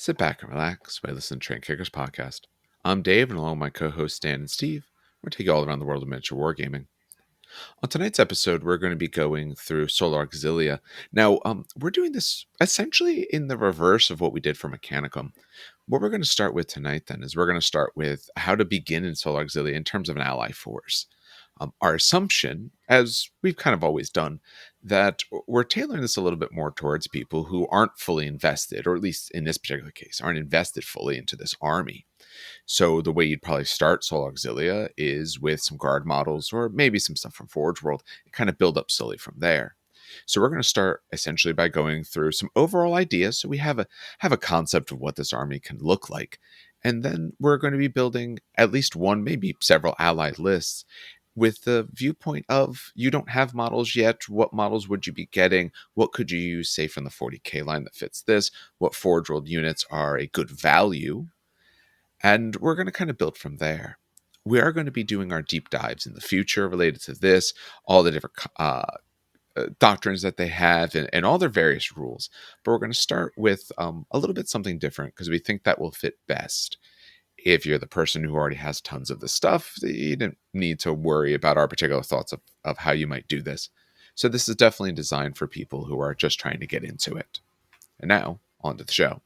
Sit back and relax while you listen to Train Kickers podcast. I'm Dave, and along with my co-hosts Dan and Steve, we're taking you all around the world of miniature wargaming. On tonight's episode, we're going to be going through Solar Auxilia. Now, we're doing this essentially in the reverse of what we did for Mechanicum. What we're going to start with tonight, then, is we're going to start with how to begin in Solar Auxilia in terms of an ally force. Our assumption, as we've kind of always done, that we're tailoring this a little bit more towards people who aren't fully invested, or at least in this particular case, aren't invested fully into this army. So the way you'd probably start Soul Auxilia is with some guard models or maybe some stuff from Forge World and kind of build up slowly from there. So we're going to start essentially by going through some overall ideas so we have a concept of what this army can look like. And then we're going to be building at least one, maybe several allied lists with the viewpoint of you don't have models yet. What models would you be getting? What could you use, say, from the 40K line that fits this? What Forge World units are a good value? And we're going to kind of build from there. We are going to be doing our deep dives in the future related to this, all the different doctrines that they have, and all their various rules. But we're going to start with a little bit something different because we think that will fit best. If you're the person who already has tons of this stuff, you don't need to worry about our particular thoughts of how you might do this. So this is definitely designed for people who are just trying to get into it. And now, on to the show.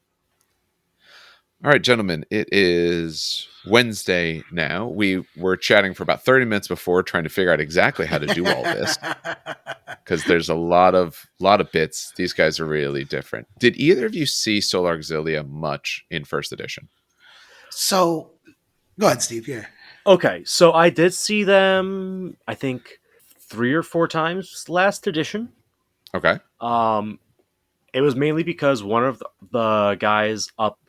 All right, gentlemen, it is Wednesday now. We were chatting for about 30 minutes before trying to figure out exactly how to do all this because there's a lot of bits. These guys are really different. Did either of you see Solar Auxilia much in first edition? So, go ahead, Steve. Yeah. Okay, so I did see them, I think, 3 or 4 times last edition. Okay. It was mainly because one of the guys up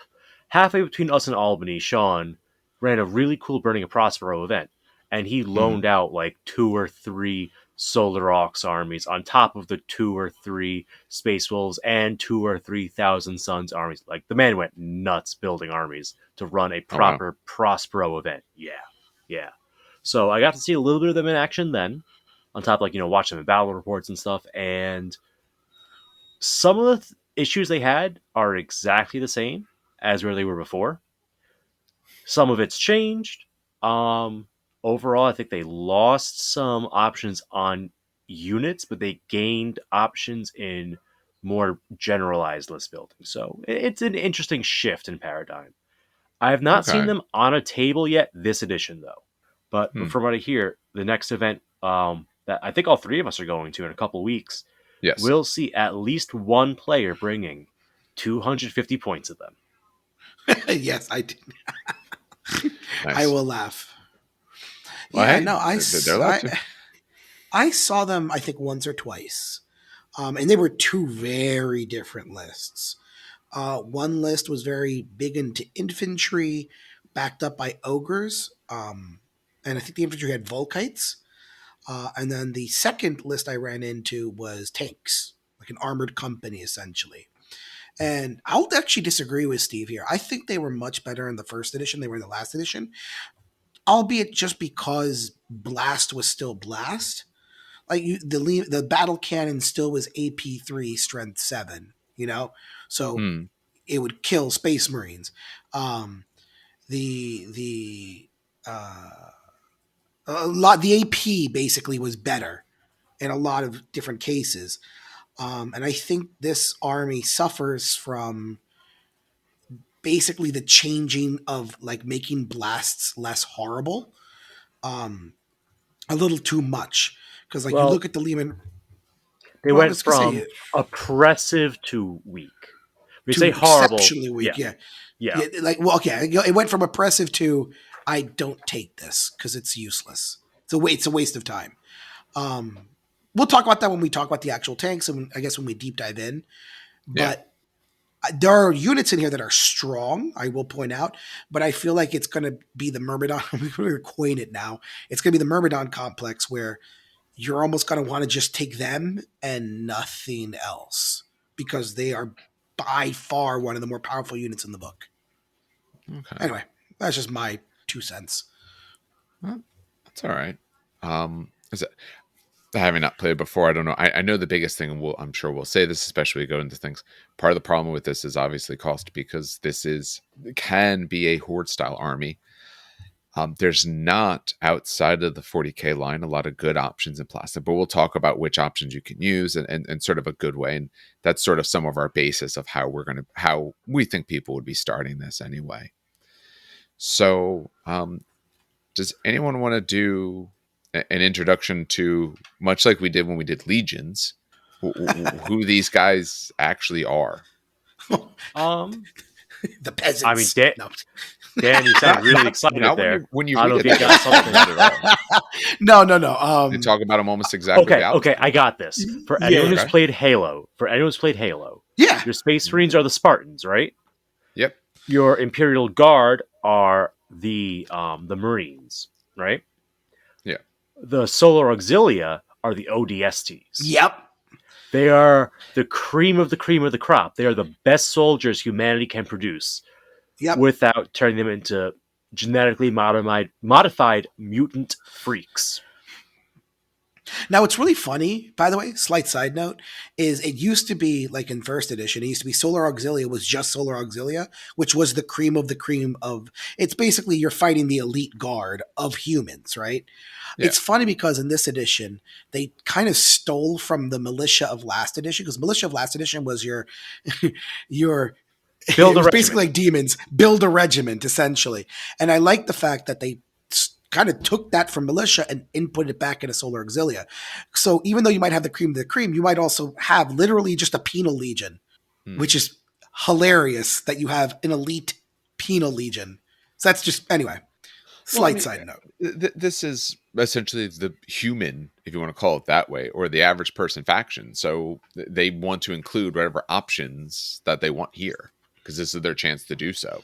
halfway between us and Albany, Sean, ran a really cool Burning of Prospero event, and he loaned out like 2 or 3 Solar Aux armies on top of the 2 or 3 Space Wolves and 2 or 3 Thousand Suns armies. Like, the man went nuts building armies to run a proper Prospero event. Yeah. So I got to see a little bit of them in action then, on top of, watch them in battle reports and stuff, and some of the issues they had are exactly the same as where they were before. Some of it's changed. Overall, I think they lost some options on units, but they gained options in more generalized list building. So it's an interesting shift in paradigm. I have not seen them on a table yet this edition, though. But from what I hear, the next event that I think all 3 of us are going to in a couple weeks, yes, we'll see at least one player bringing 250 points of them. Yes, I did. Nice. I will laugh. Well, yeah, hey, no, I saw them, I think, once or twice. And they were 2 very different lists. One list was very big into infantry, backed up by ogres. And I think the infantry had Volkites. And then the second list I ran into was tanks, like an armored company, essentially. And I'll actually disagree with Steve here. I think they were much better in the first edition. They were in the last edition, albeit just because Blast was still Blast. Like the battle cannon still was AP3 strength 7, so it would kill Space Marines. The AP basically was better in a lot of different cases. And I think this army suffers from basically the changing of like making blasts less horrible, a little too much. Because you look at the Lehman, they went from oppressive to weak. We say horrible, exceptionally weak. Yeah. Okay. It went from oppressive to I don't take this because it's useless. It's a waste of time. We'll talk about that when we talk about the actual tanks, and I guess when we deep dive in. But there are units in here that are strong, I will point out, but I feel like it's going to be the Myrmidon. We're going to coin it now. It's going to be the Myrmidon complex where you're almost going to want to just take them and nothing else because they are by far one of the more powerful units in the book. Okay. Anyway, that's just my 2 cents. Well, that's all right. Is it? having not played before, I don't know. I know the biggest thing, and I'm sure we'll say this, especially go into things. Part of the problem with this is obviously cost, because can be a horde style army. There's not, outside of the 40K line, a lot of good options in plastic, but we'll talk about which options you can use and sort of a good way. And that's sort of some of our basis of how we think people would be starting this anyway. So, does anyone want to do an introduction to, much like we did when we did Legions, who these guys actually are? The peasants. I mean, No. Dan, you sound really excited Not there. when you I don't know read if it. you got something. Not at all. No. They talk about them almost exactly. Okay, I got this. For anyone who's played Halo, Yeah. your Space Marines are the Spartans, right? Yep. Your Imperial Guard are the Marines, right? Yeah. The Solar Auxilia are the ODSTs. Yep. They are the cream of the cream of the crop. They are the best soldiers humanity can produce, without turning them into genetically modified mutant freaks. Now, what's really funny, by the way, slight side note, is it used to be, like in first edition, it used to be Solar Auxilia was just Solar Auxilia, which was the cream of the cream of, it's basically you're fighting the elite guard of humans, right? Yeah. It's funny because in this edition, they kind of stole from the militia of last edition, because militia of last edition was your build a regiment. Basically like demons, build a regiment, essentially. And I like the fact that they kind of took that from militia and input it back into Solar Auxilia. So even though you might have the cream of the cream, you might also have literally just a penal legion, which is hilarious that you have an elite penal legion. So that's just, anyway, slight side note. This is essentially the human, if you want to call it that way, or the average person faction. So they want to include whatever options that they want here, because this is their chance to do so.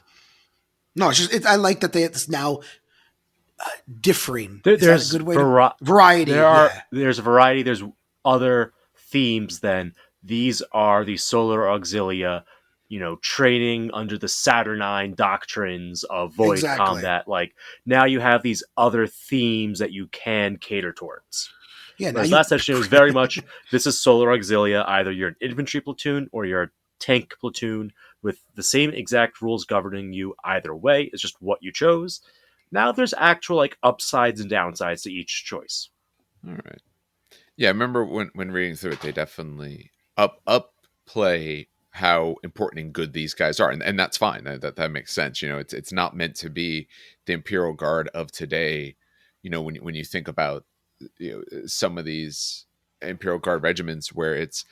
No, it's just, I like that it's now differing. There's a good way variety. There's a variety. There's other themes than these are the Solar Auxilia, training under the Saturnine doctrines of void combat. Like, now you have these other themes that you can cater towards. Yeah. Last session was very much, this is Solar Auxilia. Either you're an infantry platoon or you're a tank platoon with the same exact rules governing you either way. It's just what you chose. Now there's actual upsides and downsides to each choice. All right. Yeah, I remember when reading through it, they definitely upplay how important and good these guys are, and that's fine. That makes sense. It's not meant to be the Imperial Guard of today. When you think about some of these Imperial Guard regiments where it's,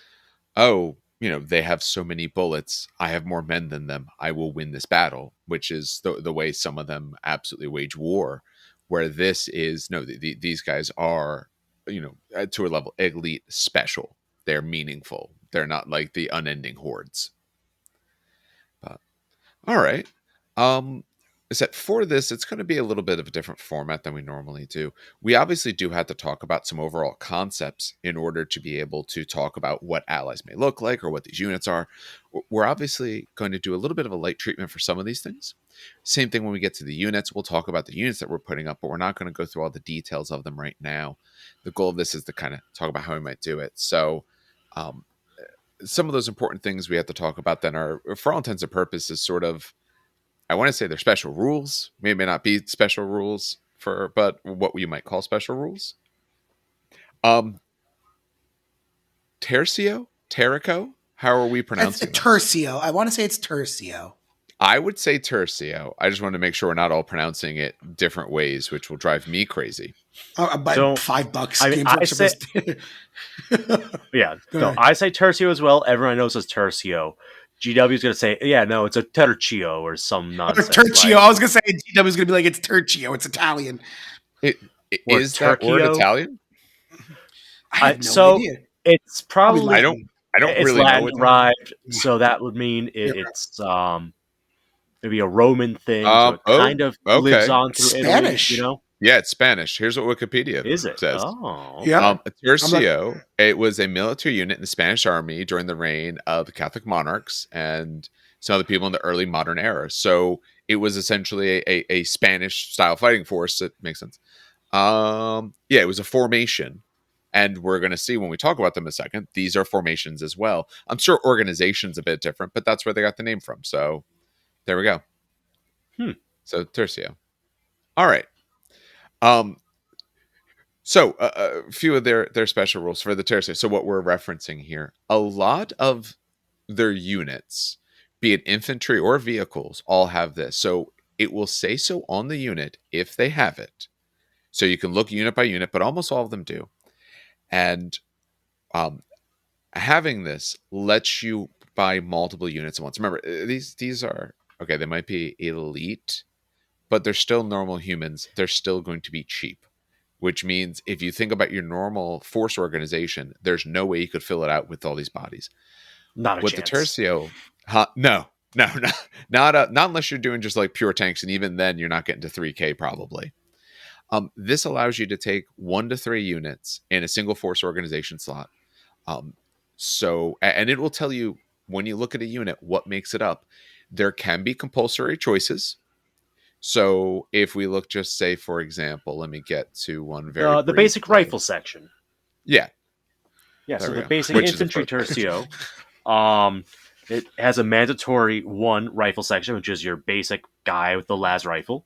they have so many bullets, I have more men than them, I will win this battle, which is the way some of them absolutely wage war, where this is, no, these guys are, to a level elite special. They're meaningful. They're not like the unending hordes. But, all right. Is that for this, it's going to be a little bit of a different format than we normally do. We obviously do have to talk about some overall concepts in order to be able to talk about what allies may look like or what these units are. We're obviously going to do a little bit of a light treatment for some of these things. Same thing when we get to the units. We'll talk about the units that we're putting up, but we're not going to go through all the details of them right now. The goal of this is to kind of talk about how we might do it. So some of those important things we have to talk about then are, for all intents and purposes, sort of, I want to say they're special rules. May not be special rules but what you might call special rules. Terrico? How are we pronouncing it? Tercio. I want to say it's Tercio. I would say Tercio. I just want to make sure we're not all pronouncing it different ways, which will drive me crazy. By $5. I mean, I say, yeah. No, I say Tercio as well. Everyone knows it's Tercio. GW is going to say, yeah, no, it's a Tercio or some nonsense. Tercio. I was going to say GW is going to be like, it's Tercio. It's Italian. Is that word Italian? I have no idea. It's probably... I don't it's really Latin know. Derived, so that would mean it's maybe a Roman thing. So it kind of lives on through Spanish. Italy, Yeah, it's Spanish. Here's what Wikipedia says. Oh. Yeah. Tercio, it was a military unit in the Spanish army during the reign of the Catholic monarchs and some other people in the early modern era. So it was essentially a Spanish style fighting force. That makes sense. It was a formation And we're going to see when we talk about them in a second, these are formations as well. I'm sure organization's a bit different, but that's where they got the name from. So there we go. Hmm. So Tercio. All right. Um, so a few of their special rules for the Tercio. So what we're referencing here, a lot of their units, be it infantry or vehicles, all have this. So it will say so on the unit if they have it. So you can look unit by unit, but almost all of them do. And um, having this lets you buy multiple units at once. Remember, these are okay. They might be elite, but they're still normal humans. They're still going to be cheap, which means if you think about your normal force organization, there's no way you could fill it out with all these bodies. Not a With the chance. Tercio, no, not unless you're doing just like pure tanks, and even then, you're not getting to 3K probably. This allows you to take 1 to 3 units in a single force organization slot. Um, and it will tell you when you look at a unit what makes it up. There can be compulsory choices. So if we look, just say for example, let me get to one very The basic briefly. rifle section. Yeah, Yeah, there so we the go. basic Which is of infantry course tercio, um, it has a mandatory 1 rifle section, which is your basic guy with the las rifle.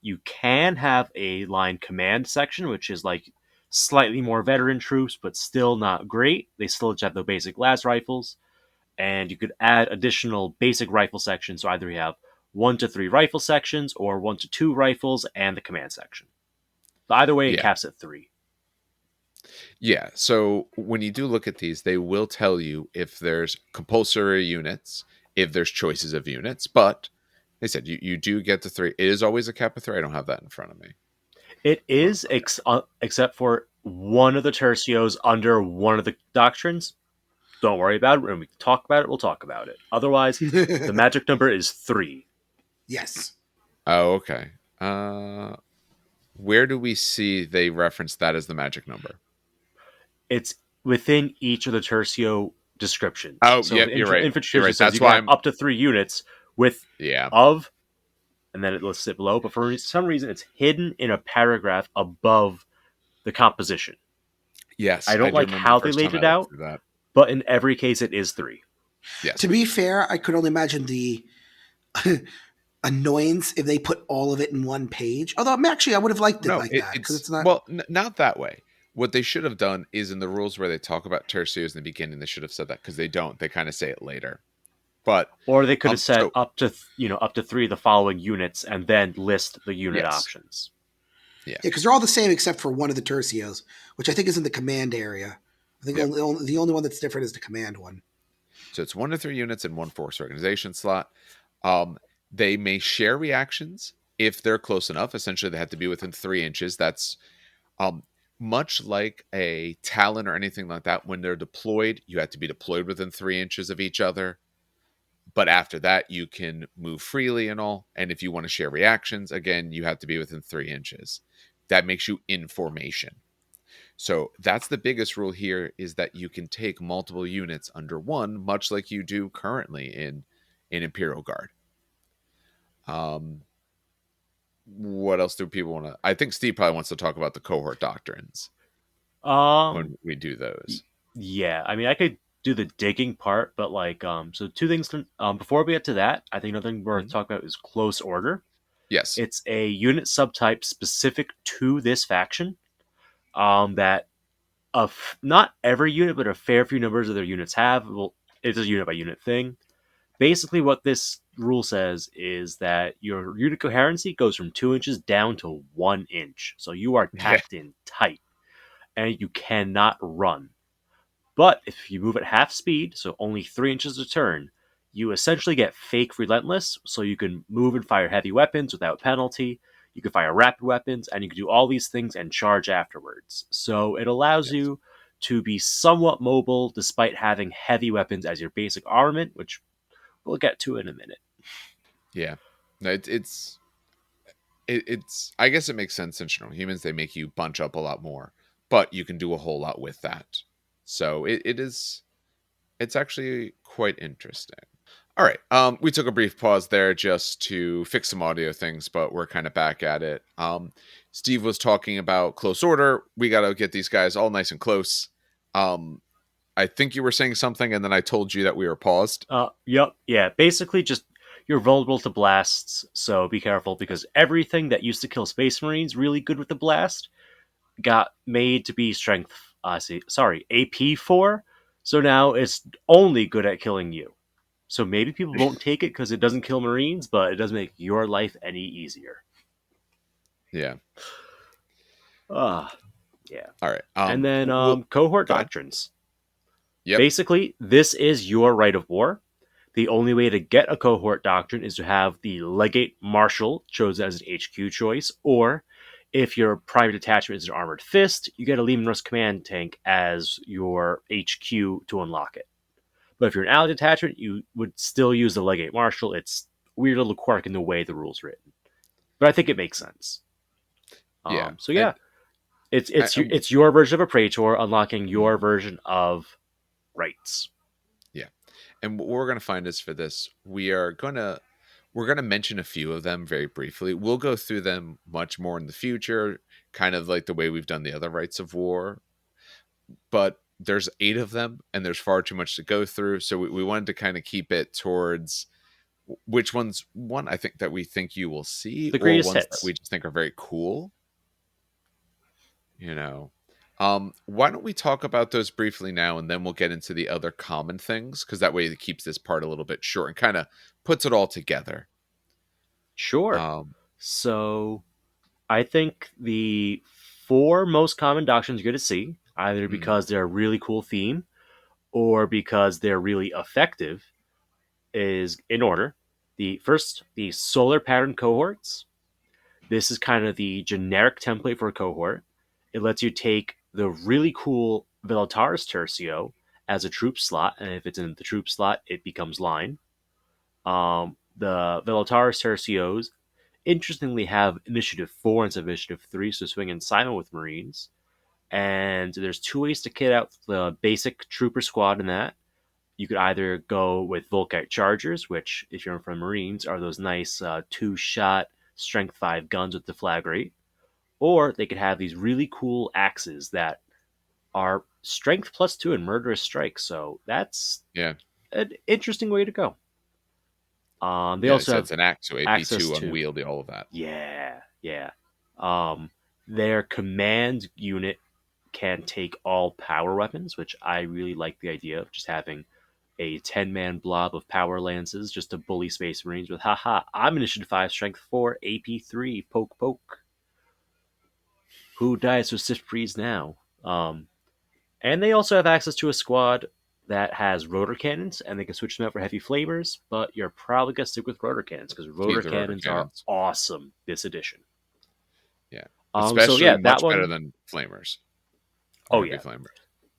You can have a line command section, which is like slightly more veteran troops, but still not great. They still have the basic las rifles, and you could add additional basic rifle sections. So either you have 1 to 3 rifle sections or 1 to 2 rifles and the command section. But either way, it yeah. caps at 3. Yeah. So when you do look at these, they will tell you if there's compulsory units, if there's choices of units, but they said you do get the 3. It is always a cap of 3. I don't have that in front of me. It Hold is, on. except for one of the tercios under one of the doctrines. Don't worry about it. When we talk about it, we'll talk about it. Otherwise, the magic number is 3. Yes. Oh, okay. Where do we see they reference that as the magic number? It's within each of the tercio descriptions. Oh, So yep, the you're right. infantry You're tercio right. says That's you can why have I'm. up to 3 units with Yeah. of, and then it lists it below. But for some reason, it's hidden in a paragraph above the composition. I Yes, I don't do like remember the how they first time laid I it looked out, through that. but in every case, it is 3. Yes. To be fair, I could only imagine the annoyance if they put all of it in one page. Although actually, I would have liked it No, like that because it's it's not. well, not that way. What they should have done is in the rules where they talk about tertios in the beginning, they should have said that because they don't. They kind of say it later. But Or they could have said so up to up to 3 of the following units and then list the unit yes, options. yeah, Yeah, because they're all the same except for one of the tercios, which I think is in the command area. I think yep. the only one that's different is the command one. So it's 1 to 3 units in one force organization slot. Um, they may share reactions if they're close enough. Essentially, they have to be within 3 inches. That's um, much like a Talon or anything like that. When they're deployed, you have to be deployed within 3 inches of each other. But after that, you can move freely and all. And if you want to share reactions, again, you have to be within 3 inches. That makes you in formation. So that's the biggest rule here is that you can take multiple units under one, much like you do currently in Imperial Guard. Um, what else do people want to? I think Steve probably wants to talk about the cohort doctrines Um, when we do those. yeah, I mean, I could do the digging part, but like, so 2 things. Before we get to that, I think another thing we're Mhm. talking about is close order. Yes. It's a unit subtype specific to this faction. That not every unit, but a fair few numbers of their units have. Well, it's a unit by unit thing. Basically, what this rule says is that your unit coherency goes from 2 inches down to 1 inch. So you are Yeah. packed in tight and you cannot run. But if you move at half speed, so only 3 inches a turn, you essentially get fake relentless. So you can move and fire heavy weapons without penalty. You can fire rapid weapons, and you can do all these things and charge afterwards. So it allows Yes. you to be somewhat mobile despite having heavy weapons as your basic armament, which we'll get to in a minute. Yeah. No, it's. I guess it makes sense since humans they make you bunch up a lot more, but you can do a whole lot with that. So it is. It's actually quite interesting. All right. We took a brief pause there just to fix some audio things, but we're kind of back at it. Steve was talking about close order. We got to get these guys all nice and close. Um, I think you were saying something, and then I told you that we were paused. Yep, yeah. Basically, just you're vulnerable to blasts, so be careful because everything that used to kill Space Marines really good with the blast got made to be strength. AP 4. So now it's only good at killing you. So maybe people won't take it because it doesn't kill Marines, but it doesn't make your life any easier. Yeah. Ah, yeah. All right. And then We'll cohort go ahead. doctrines. Yep. Basically, this is your right of war. The only way to get a cohort doctrine is to have the legate marshal chosen as an HQ choice, or if your private detachment is an armored fist, you get a Lehman Russ command tank as your HQ to unlock it. But if you're an allied detachment, you would still use the legate marshal. It's a weird little quirk in the way the rules written, but I think it makes sense. Yeah. So And yeah, it's I, it's it's your version of a Praetor unlocking your Mhm. version of rights. Yeah. And what we're gonna find is for this, we're gonna mention a few of them very briefly. We'll go through them much more in the future, kind of like the way we've done the other rights of war. But there's 8 of them, and there's far too much to go through. So we wanted to kind of keep it towards which ones one I think that we think you will see, The or greatest ones that hits. we just think are very cool. You know, why don't we talk about those briefly now, and then we'll get into the other common things, because that way it keeps this part a little bit short and kind of puts it all together. Sure. Um, So I think the 4 most common doctrines you're going to see, either mhm, because they're a really cool theme or because they're really effective, is in order. The first, the solar pattern cohorts. This is kind of the generic template for a cohort. It lets you take the really cool Velataris Tercio as a troop slot, and if it's in the troop slot, it becomes line. The Velataris Tercios interestingly have initiative 4 instead of initiative 3, so swing in Simon with Marines. And there's 2 ways to kit out the basic trooper squad in that. You could either go with Volkite Chargers, which, if you're from Marines, are those nice 2-shot strength 5 guns with the flag rate. Or they could have these really cool axes that are strength +2 and murderous strike. So that's yeah, an interesting way to go. They yeah. also So have it's an act, so access AP2 to, unwieldy, all of that. yeah, yeah. Um, their command unit can take all power weapons, which I really like the idea of just having a 10-man blob of power lances just to bully Space Marines with, haha, I'm initiative 5, strength 4, AP 3, poke poke. Who dies with Sith Freeze now? And they also have access to a squad that has rotor cannons, and they can switch them out for heavy flamers, but you're probably going to stick with rotor cannons because rotor Keep the rotor cannons are cannons. awesome this edition. Yeah, So especially yeah, that much better one, than flamers or oh heavy yeah. flamers.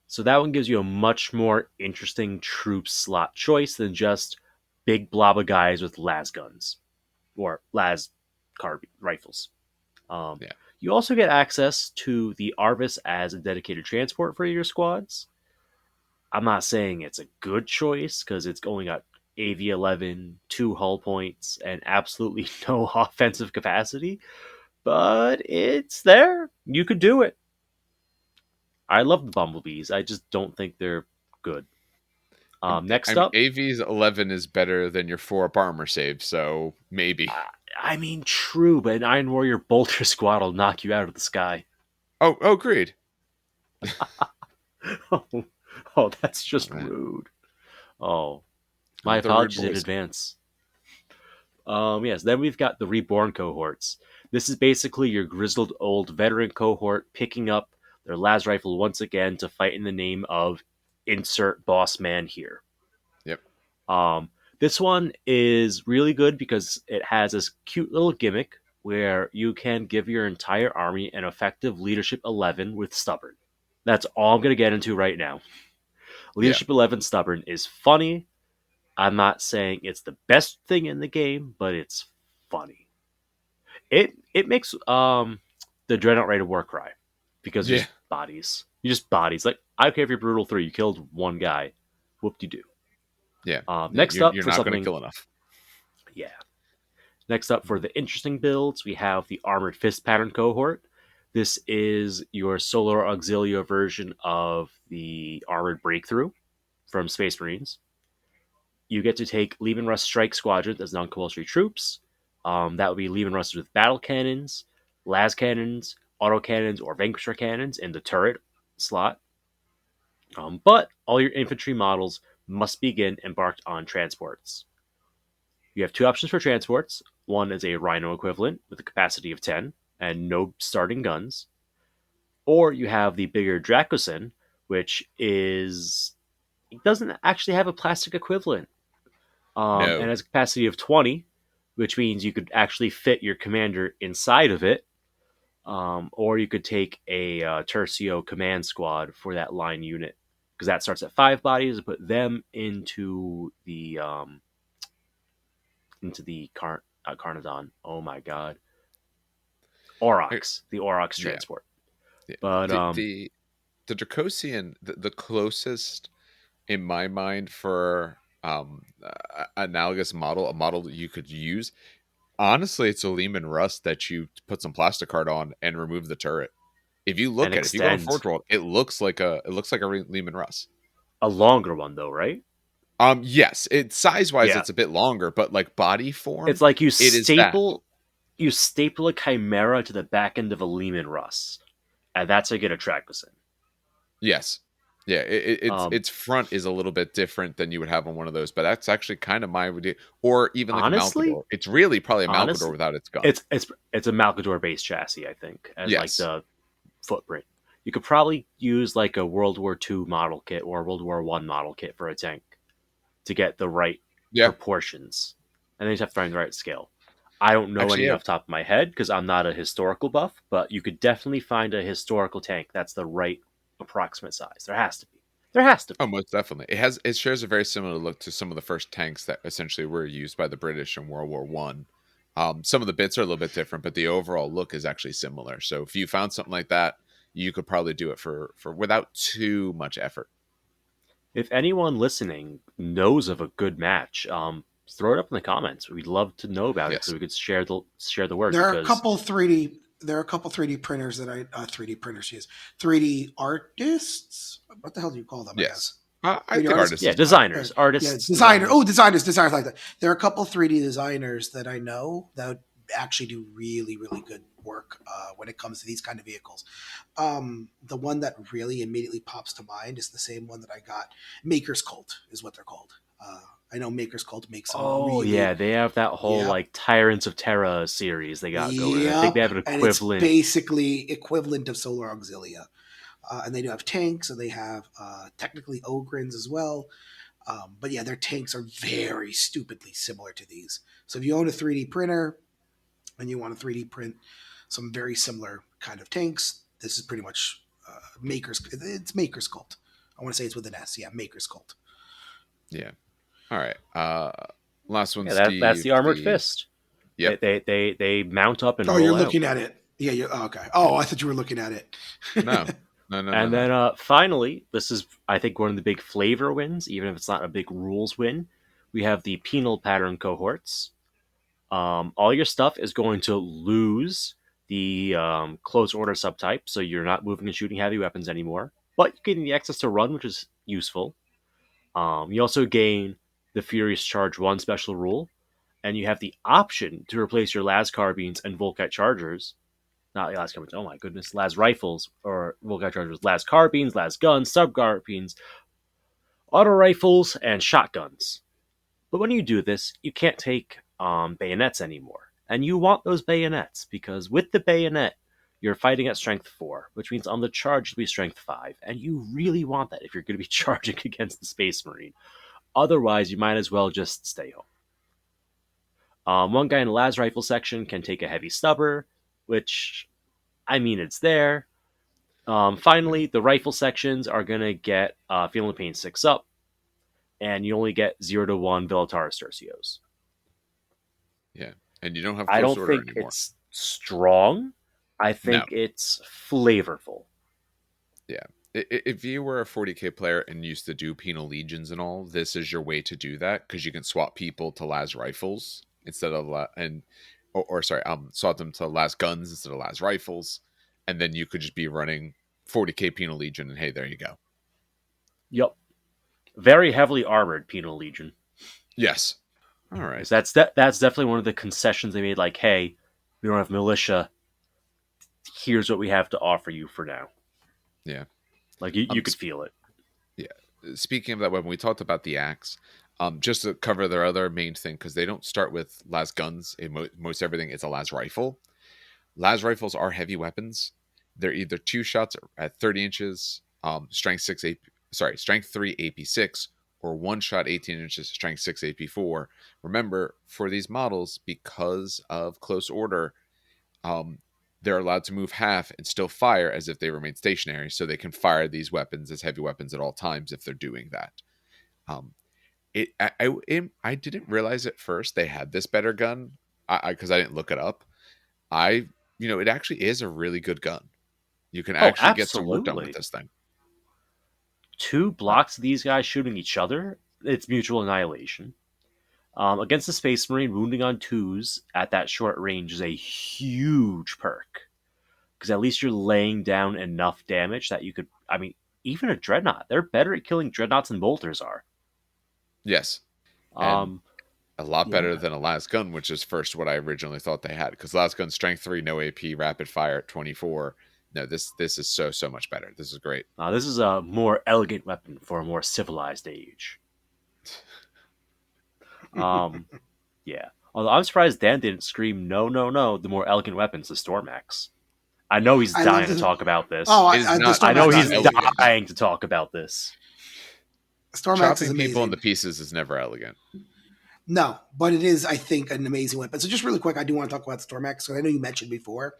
So that one gives you a much more interesting troop slot choice than just big blob of guys with las guns or las carbine rifles. Um, Yeah, you also get access to the Arvis as a dedicated transport for your squads. I'm not saying it's a good choice because it's only got AV 11, 2 hull points, and absolutely no offensive capacity, but it's there. You could do it. I love the Bumblebees. I just don't think they're good. I Next mean, up, AV's 11 is better than your 4 armor save, so maybe. I mean, true, but an Iron Warrior Bolter Squad will knock you out of the sky. Oh, agreed. Oh, that's Oh just man, rude. Oh, my the rude apologies in boys. advance. Yes, then we've got the Reborn cohorts. This is basically your grizzled old veteran cohort picking up their las rifle once again to fight in the name of insert boss man here. Yep. Um, this one is really good because it has this cute little gimmick where you can give your entire army an effective leadership 11 with stubborn. That's all I'm going to get into right now. Yeah. Leadership 11 stubborn is funny. I'm not saying it's the best thing in the game, but it's funny. It makes the Dreadnought Rate of War cry because Yeah. just bodies. You just bodies. Like I don't care if you're brutal 3, you killed one guy. Whoop de doo. Yeah. Yeah. Next up You're for not going to something, kill enough. yeah. Next up for the interesting builds, we have the Armored Fist pattern cohort. This is your Solar Auxilia version of the Armored Breakthrough from Space Marines. You get to take Lehman Russ Strike Squadron as non-compulsory troops. That would be Lehman Russ with battle cannons, las cannons, autocannons, or vanquisher cannons in the turret slot. But all your infantry models must begin embarked on transports. You have two options for transports. One is a Rhino equivalent with a capacity of 10 and no starting guns. Or you have the bigger Dracosin, which is. It doesn't actually have a plastic equivalent. And No. has a capacity of 20, which means you could actually fit your commander inside of it. Or you could take a Tercio command squad for that line unit, because that starts at 5 bodies and put them into the Carnadon. Oh my god, I- Aurochs, the Aurochs yeah. transport. Yeah. But The Dracosian, the closest in my mind for analogous model, a model that you could use. Honestly, it's a Lehman Rust that you put some plastic art on and remove the turret. If you and look at it, if you go on extend Forge World, it looks like a Lehman Rust. a longer one though, right? Yes, it size wise, Yeah, it's a bit longer, but like body form, it's like it is that. you staple a Chimera to the back end of a Lehman Russ, and that's how you get a Tracosin. Yes, yeah, Um, its front is a little bit different than you would have on one of those, but that's actually kind of my idea. Or even like a honestly, Malkador. It's really probably a Malkador honestly, without its gun. it's a Malkador based chassis, I think, as like Yes. the footprint. You could probably use like a World War II model kit or a World War One model kit for a tank to get the right Yeah. proportions, and then you just have to find the right scale. I don't know Actually, any yeah. off the top of my head because I'm not a historical buff, but you could definitely find a historical tank that's the right approximate size. There has to be. There has to Oh, be. most definitely. It shares a very similar look to some of the first tanks that essentially were used by the British in World War One. Some of the bits are a little bit different, but the overall look is actually similar. So if you found something like that, you could probably do it for without too much effort. If anyone listening knows of a good match, throw it up in the comments. We'd love to know about it so Yes. we could share the word There are a because couple 3D. There are a couple 3D printers that I 3D printers use. 3D artists. What the hell do you call them? I Yes. guess I 3D think artists. artist yeah, is fine. designers, Yeah, artists, designer. Oh, designers. designers like that. There are a couple 3D designers that I know that actually do really, really good work when it comes to these kind of vehicles. The one that really immediately pops to mind is the same one that I got. Maker's Cult is what they're called. I know Maker's Cult makes some Oh really, yeah, they have that whole yeah, like Tyrants of Terra series they got going. I think they yep, have an and it's equivalent. basically equivalent of Solar Auxilia. And they do have tanks, and they have technically Ogrins as well. But yeah, their tanks are very stupidly similar to these. So if you own a 3D printer and you want to 3D print some very similar kind of tanks, this is pretty much Maker's. It's Maker's Cult. I want to say it's with an S. Yeah, Maker's Cult. Yeah. All right. Last one, Yeah, that's Steve. the Armored The Fist. They Yep. they they, they mount up and Oh, you're roll out. looking at it. Yeah, you're okay. Yeah. Oh, I thought you were looking at it. No. No. No. No. And No. then finally, this is I think one of the big flavor wins, even if it's not a big rules win. We have the penal pattern cohorts. All your stuff is going to lose the close order subtype, so you're not moving and shooting heavy weapons anymore. But you gain the access to run, which is useful. You also gain the Furious Charge 1 special rule, and you have the option to replace your las carbines and Volkite chargers. Not las carbines, oh my goodness, las rifles or Volkite chargers, las carbines, las guns, sub carbines, auto rifles, and shotguns. But when you do this, you can't take bayonets anymore. And you want those bayonets because with the bayonet, you're fighting at strength 4, which means on the charge you'll be strength 5. And you really want that if you're going to be charging against the Space Marine. Otherwise, you might as well just stay home. One guy in the las rifle section can take a heavy stubber, which, I mean, it's there. Finally, the rifle sections are going to get Feeling the Pain 6 up, and you only get 0 to 1 Velataris Tercios. Yeah. And you don't have I close don't order think anymore. it's strong. I No. think it's flavorful. Yeah. If you were a 40k player and used to do penal legions and all, this is your way to do that because you can swap people to las rifles instead of swap them to las guns instead of las rifles, and then you could just be running 40k penal legion, and hey, there you go. Yep. Very heavily armored penal legion. Yes. All right. That's definitely one of the concessions they made. Like, hey, we don't have militia. Here's what we have to offer you for now. Yeah. Like you could feel it. Yeah. Speaking of that weapon, we talked about the axe. Just to cover their other main thing, because they don't start with las guns. In most everything, it's a las rifle. Las rifles are heavy weapons. They're either two shots at 30 inches, strength 6 AP, strength 3 AP6, or one shot 18 inches, strength 6 AP4. Remember, for these models, because of close order, they're allowed to move half and still fire as if they remain stationary, so they can fire these weapons as heavy weapons at all times if they're doing that. I didn't realize at first they had this better gun, because I didn't look it up. It actually is a really good gun. You can actually get some work done with this thing. 2 blocks of these guys shooting each other, it's mutual annihilation. Against the Space Marine, wounding on 2s at that short range is a huge perk. Because at least you're laying down enough damage that you could... I mean, even a Dreadnought, they're better at killing Dreadnoughts than Bolters are. Yes. And a lot better than a las gun, which is first what I originally thought they had. Because las gun, strength 3, no AP, rapid fire at 24. No, this is so much better. This is great. This is a more elegant weapon for a more civilized age. Yeah. Although I'm surprised Dan didn't scream, no, the more elegant weapons, the Storm Axe. I know he's dying to talk about this. Oh, I know he's dying to talk about this. Storm Axe is chopping amazing. people into pieces is never elegant. No, but it is, I think, an amazing weapon. So just really quick, I do want to talk about Storm Axe. So I know you mentioned before,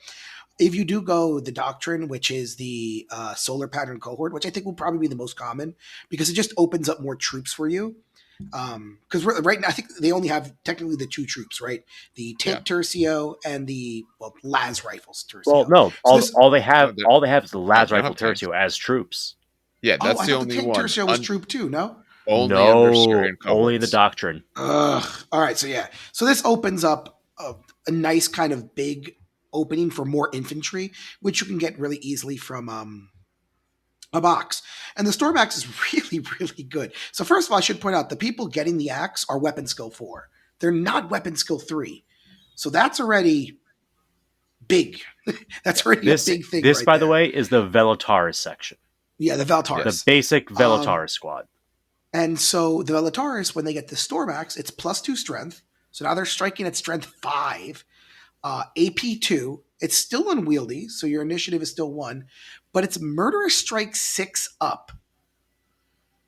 if you do go the Doctrine, which is the solar pattern cohort, which I think will probably be the most common because it just opens up more troops for you. Because right now, I think they only have technically the 2 troops, right? The tank Tercio and the las rifles Tercio. Well, no, all they have is the las rifle Tercio as troops. Yeah, that's the only the tank one. Tercio was troop too, no? Only the Doctrine. All right, so this opens up a nice kind of big opening for more infantry, which you can get really easily from a box. And the Storm Axe is really, really good. So first of all, I should point out the people getting the axe are weapon skill 4. They're not weapon skill 3. So that's already big. That's already a big thing. This, by the way, is the Velataris section. Yeah, the Velataris. The basic Velataris squad. And so the Velataris, when they get the Storm Axe, it's +2 strength. So now they're striking at strength 5. AP2. It's still unwieldy, so your initiative is still 1, but it's Murderous Strike 6 up.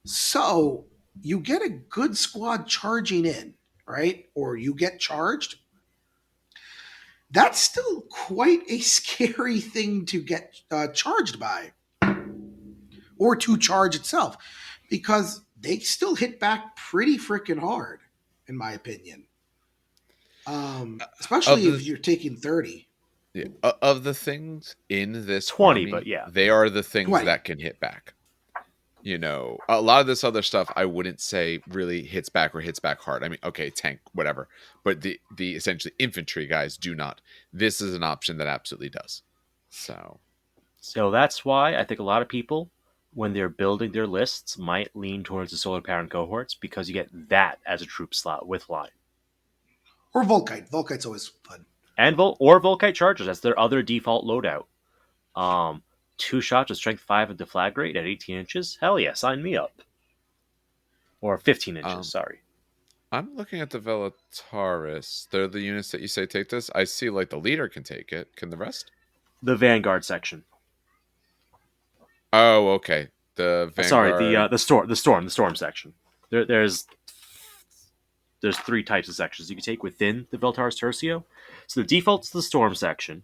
So you get a good squad charging in, right? Or you get charged. That's still quite a scary thing to get charged by, or to charge itself, because they still hit back pretty freaking hard, in my opinion. Especially if you're taking 30. Yeah. Of the things in this 20, army, but yeah, they are the things 20. that can hit back. A lot of this other stuff I wouldn't say really hits back hard. I mean, okay, tank, whatever, but the essentially infantry guys do not. This is an option that absolutely does. So that's why I think a lot of people, when they're building their lists, might lean towards the solar parent cohorts, because you get that as a troop slot with line. Or Volkite. Volkite's always fun. And Volkite Chargers, that's their other default loadout. 2 shots with strength 5 and deflagrate at 18 inches. Hell yeah, sign me up. Or 15 inches, sorry. I'm looking at the Velataris. They're the units that you say take this. I see like the leader can take it. Can the rest? The Vanguard section. Oh, okay. The Vanguard. Sorry, the storm section. There's 3 types of sections you can take within the Velataris Tercio. So the default's the storm section.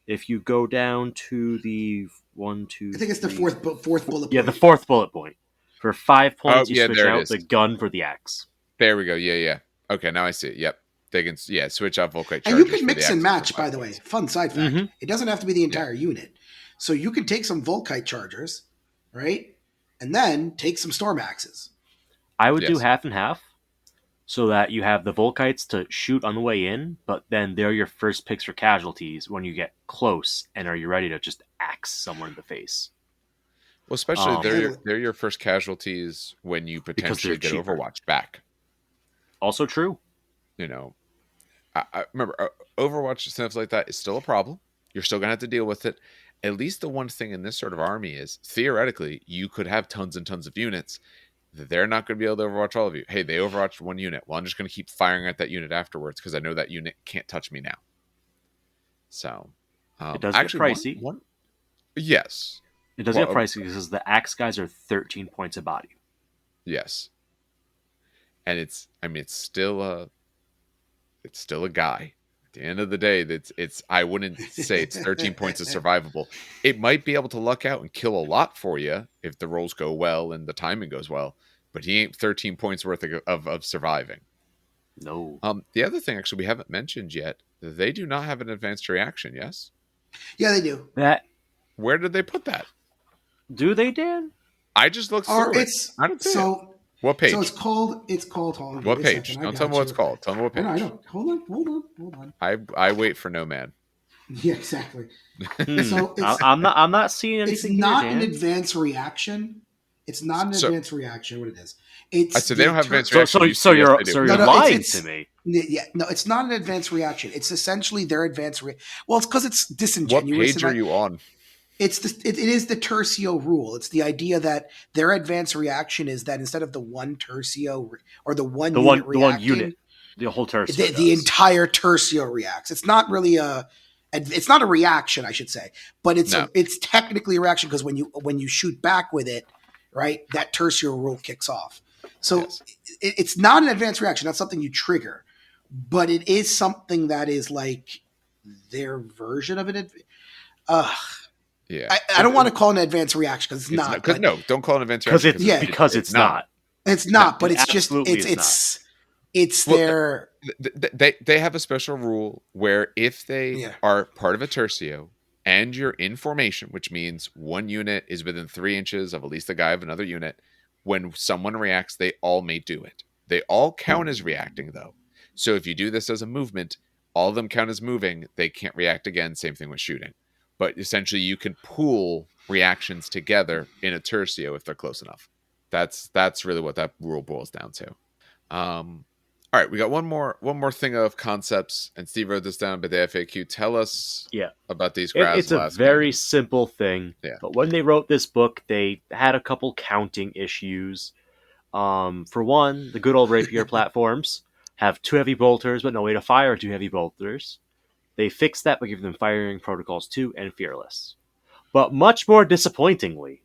If you go down to the 1, 2, I think it's the fourth bullet point. Yeah, the 4th bullet point. For 5 points, you switch out is. the gun for the axe. There we go. Yeah. Okay, now I see it. Yep. They can switch out Volkite Chargers. And you can mix and match, by the way. Fun side fact. Mm-hmm. It doesn't have to be the entire unit. So you can take some Volkite Chargers, right? And then take some storm axes. I would do Yes. half and half, so that you have the Volkites to shoot on the way in, but then they're your first picks for casualties when you get close, and are you ready to just axe someone in the face? Well, especially Um, they're your first casualties when you because they're potentially get cheaper. Overwatched back. Also true. You know, I remember Overwatch and stuff like that is still a problem. You're still gonna have to deal with it. At least the one thing in this sort of army is theoretically you could have tons and tons of units. They're not going to be able to overwatch all of you. Hey, they overwatched one unit. Well, I'm just going to keep firing at that unit afterwards because I know that unit can't touch me now. So, It does get actually, pricey. one, yes, It does well, get pricey because the axe guys are 13 points a body. yes, and I mean, it's still a guy. At the end of the day, it's. I wouldn't say it's 13 points of survivable. It might be able to luck out and kill a lot for you if the rolls go well and the timing goes well, but he ain't 13 points worth of surviving. No. The other thing actually we haven't mentioned yet, they do not have an advanced reaction. Yes, Yeah, they do. That where did they put that? do they, Dan? I just looked Or through it. it's I don't see it. so. What page? So it's called. Hold on, give What me a page? second. Don't tell me what it's called. Tell me what I page. know. Hold on. I wait for no man. Yeah, exactly. Hmm. So it's I'm not seeing it's anything not here, an Dan. advanced reaction. It's not an So advanced reaction. What it is? I It's said they don't have the advanced So reaction. so You so see, yes, you're they do. so No, you're no, lying it's to me. yeah, no, it's not an advanced reaction. It's essentially their advanced. Well, it's because it's What disingenuous, page and are you on? it is the tertio rule. It's the idea that their advanced reaction is that instead of the one tertio or the one The unit one reacting, unit, the whole tertio the does. entire tertio reacts. It's not really it's not a reaction, I should say, but No. it's technically a reaction because when you shoot back with it, right, that tertio rule kicks off. So Yes. it's not an advanced reaction. That's something you trigger, but it is something that is like their version of it. Yeah. I don't want to call it an advanced reaction because it's not. Because But no, don't call it an advanced Because reaction it's Yeah. it's not. it's No, not. But it it's just absolutely is it's Well, their they have a special rule where if they yeah. are part of a tertio and you're in formation, which means one unit is within 3 inches of at least the guy of another unit, when someone reacts, they all may do it. They all count as reacting, though. So if you do this as a movement, all of them count as moving. They can't react again. Same thing with shooting. But essentially, you can pool reactions together in a tertio if they're close enough. That's really what that rule boils down to. All right, we got one more thing of concepts, and Steve wrote this down by the FAQ. Tell us Yeah. about these grass It's a blast very cannons. simple thing. Yeah. But when they wrote this book, they had a couple counting issues. For one, the good old rapier platforms have two heavy bolters, but no way to fire two heavy bolters. They fixed that by giving them firing protocols 2 and fearless. But much more disappointingly,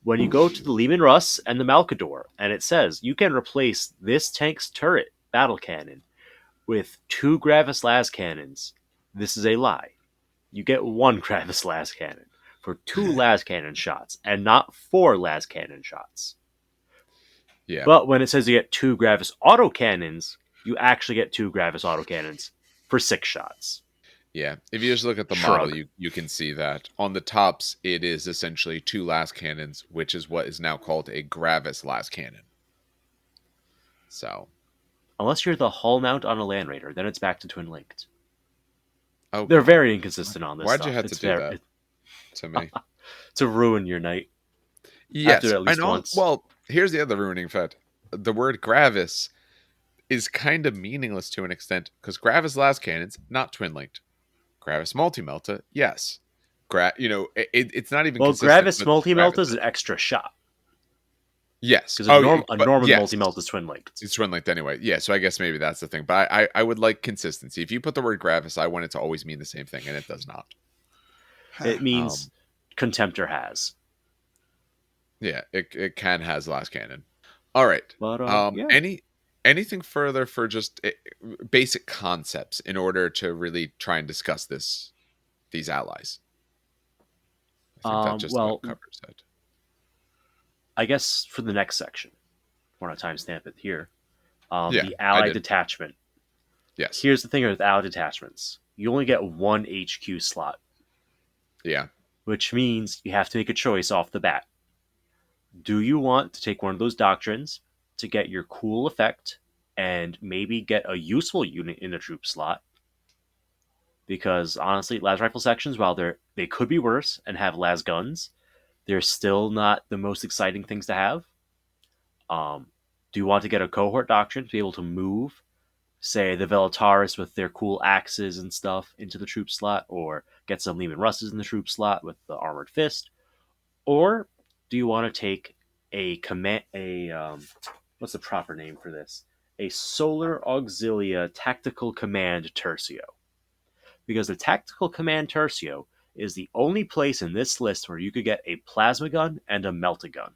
when you go to the Lehman Russ and the Malkador, and it says you can replace this tank's turret battle cannon with 2 Gravis las cannons, this is a lie. You get 1 Gravis las cannon for 2 las cannon shots, and not 4 las cannon shots. Yeah. But when it says you get 2 Gravis autocannons, you actually get 2 Gravis autocannons for 6 shots. Yeah. If you just look at the Shrug. model, you can see that. On the tops, it is essentially 2 las cannons, which is what is now called a Gravis las cannon. So. Unless you're the hull mount on a Land Raider, then it's back to twin linked. Oh, They're God. very inconsistent on this Why'd stuff. you have It's to do that to me? to ruin your night. Yes. After at least I know. once. Well, here's the other ruining fact. The word Gravis is kind of meaningless to an extent because Gravis las cannons, not twin linked. Gravis multi-melta, yes. It's not even Well, consistent Gravis with multi-melt Gravis. is an extra shot. Yes. Because a Norman yes. multi-melt is twin linked. It's twin linked anyway. Yeah, so I guess maybe that's the thing. But I would like consistency. If you put the word Gravis, I want it to always mean the same thing, and it does not. It means Contemptor has. Yeah, it can has last cannon. All right. But, yeah. Anything further for just basic concepts in order to really try and discuss these allies? I think that just about covers it. I guess for the next section, I want to timestamp it here. Yeah, the I ally did. detachment. Yes. Here's the thing with ally detachments. You only get 1 HQ slot, Yeah. which means you have to make a choice off the bat. Do you want to take one of those doctrines to get your cool effect and maybe get a useful unit in a troop slot? Because honestly, las rifle sections, while they could be worse and have las guns, they're still not the most exciting things to have. Um, do you want to get a cohort doctrine to be able to move, say, the Velataris with their cool axes and stuff into the troop slot, or get some Lehman Russes in the troop slot with the armored fist? Or do you want to take a command a what's the proper name for this? A Solar Auxilia Tactical Command Tercio. Because the Tactical Command Tercio is the only place in this list where you could get a plasma gun and a melta gun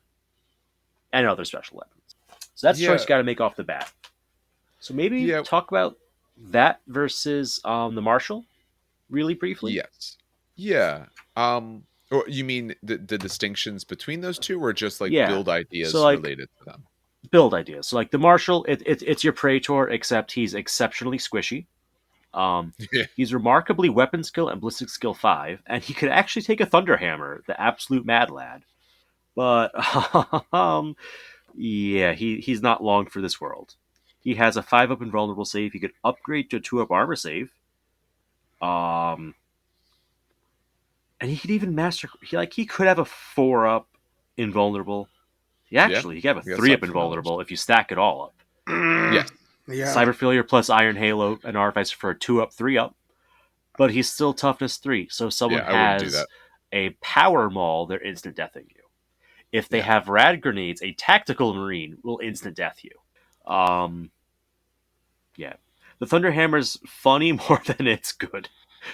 and other special weapons. So that's a choice Yeah, you got to make off the bat. So maybe yeah, talk about that versus the Marshall really briefly. yes, yeah. Or you mean the distinctions between those two, or just like Yeah. build So ideas like related to them? build ideas. So like the Marshall, it's your Praetor, except he's exceptionally squishy. Yeah, He's remarkably weapon skill and ballistic skill 5, and he could actually take a Thunderhammer, the absolute mad lad. But yeah, he's not long for this world. He has a 5 up invulnerable save. He could upgrade to a 2 up armor save. Um, and he could even master. He could have a 4 up invulnerable. yeah. He could have a We got 3 up some from others. invulnerable if you stack it all up. Mm, Yes, yeah. Cyber Failure plus Iron Halo and Artifice for a 2 up, 3 up. But he's still toughness 3. So if yeah. someone I wouldn't do has that. a power maul, they're instant deathing you. If they Yeah. have rad grenades, a tactical marine will instant death you. Um, yeah. The Thunderhammer's funny more than it's good.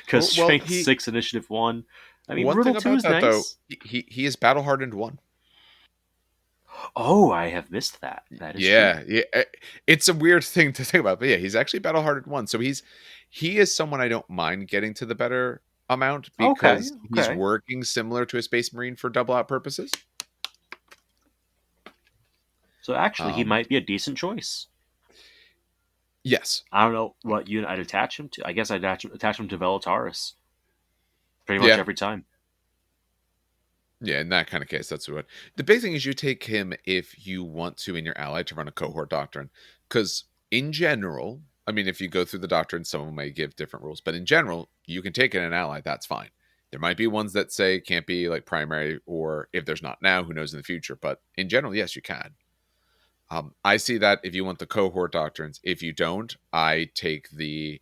Because Well, Strength 6, Initiative 1. I mean, one Brutal thing 2 about is that though, nice. he is battle hardened one. Oh, I have missed that. That is true. Yeah, yeah. It's a weird thing to think about, but yeah, he's actually battle hardened one. So he is someone I don't mind getting to the better amount Okay, because he's okay. working similar to a Space Marine for double out purposes. So actually, he Um, might be a decent choice. yes, I don't know what unit I'd attach him to. I guess I'd attach him to Velataris pretty much yeah, every time. yeah. In that kind of case, that's what. The big thing is you take him if you want to in your ally to run a cohort doctrine, because in general, I mean, if you go through the doctrine, someone may give different rules, but in general, you can take in an ally. That's fine. There might be ones that say it can't be like primary, or if there's not now, who knows in the future. But in general, yes, you can. I see that if you want the cohort doctrines. If you don't, I take the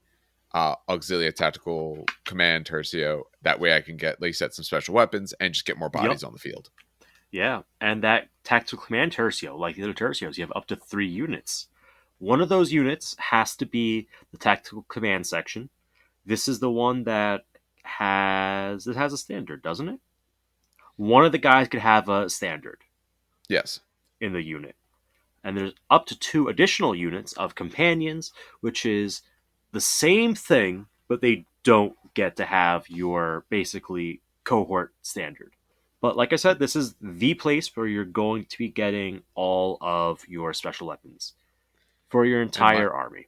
Auxilia Tactical Command Tercio. That way I can get, like you said, some special weapons and just get more Yep. bodies on the field. Yeah, and that tactical command tercio, like the other tercios, you have up to 3 units. One of those units has to be the tactical command section. This is the one that has a standard, doesn't it? One of the guys could have a standard Yes. in the unit. And there's up to 2 additional units of companions, which is the same thing, but they don't get to have your basically cohort standard. But like I said, this is the place where you're going to be getting all of your special weapons for your And my entire army.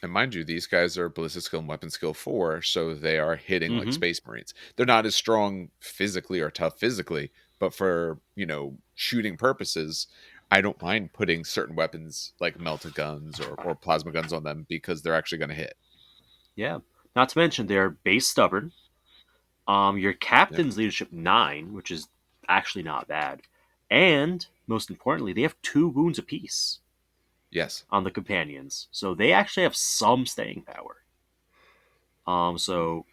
and mind you, these guys are ballistic skill and weapon skill 4, so they are hitting like Mm-hmm. Space Marines. They're not as strong physically or tough physically, but for shooting purposes, I don't mind putting certain weapons like melta guns or plasma guns on them because they're actually going to hit. Yeah. Not to mention they're base stubborn. Your Yeah. captain's leadership 9, which is actually not bad, and most importantly, they have 2 wounds apiece Yes. on the companions, so they actually have some staying power. So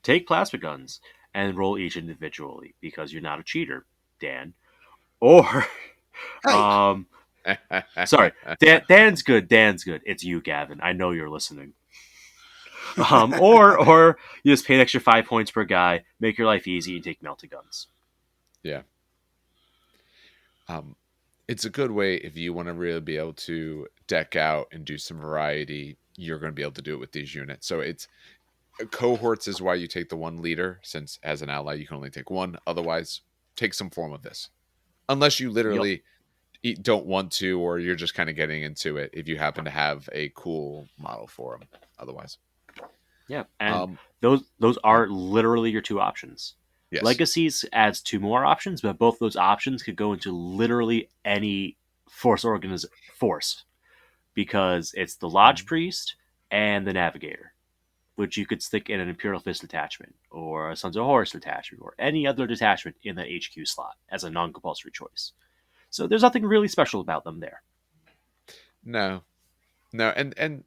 take plasma guns and roll each individually because you're not a cheater, Dan. Or, Hey, um, sorry, Dan's good. Dan's good. It's you, Gavin. I know you're listening. Or you just pay an extra 5 points per guy, make your life easy, and take melta guns. Yeah. Um, it's a good way if you want to really be able to deck out and do some variety. You're going to be able to do it with these units. So it's cohorts is why you take the one leader, since as an ally you can only take one. Otherwise, take some form of this, unless you Yep. literally don't want to, or you're just kind of getting into it. If you happen to have a cool model for them, otherwise, Yeah, and um, those yeah, are literally your 2 options. Yes. Legacies adds 2 more options, but both those options could go into literally any force because it's the Lodge Priest and the Navigator, which you could stick in an Imperial Fist detachment or a Sons of Horus detachment or any other detachment in that HQ slot as a non-compulsory choice. So there's nothing really special about them there. No, and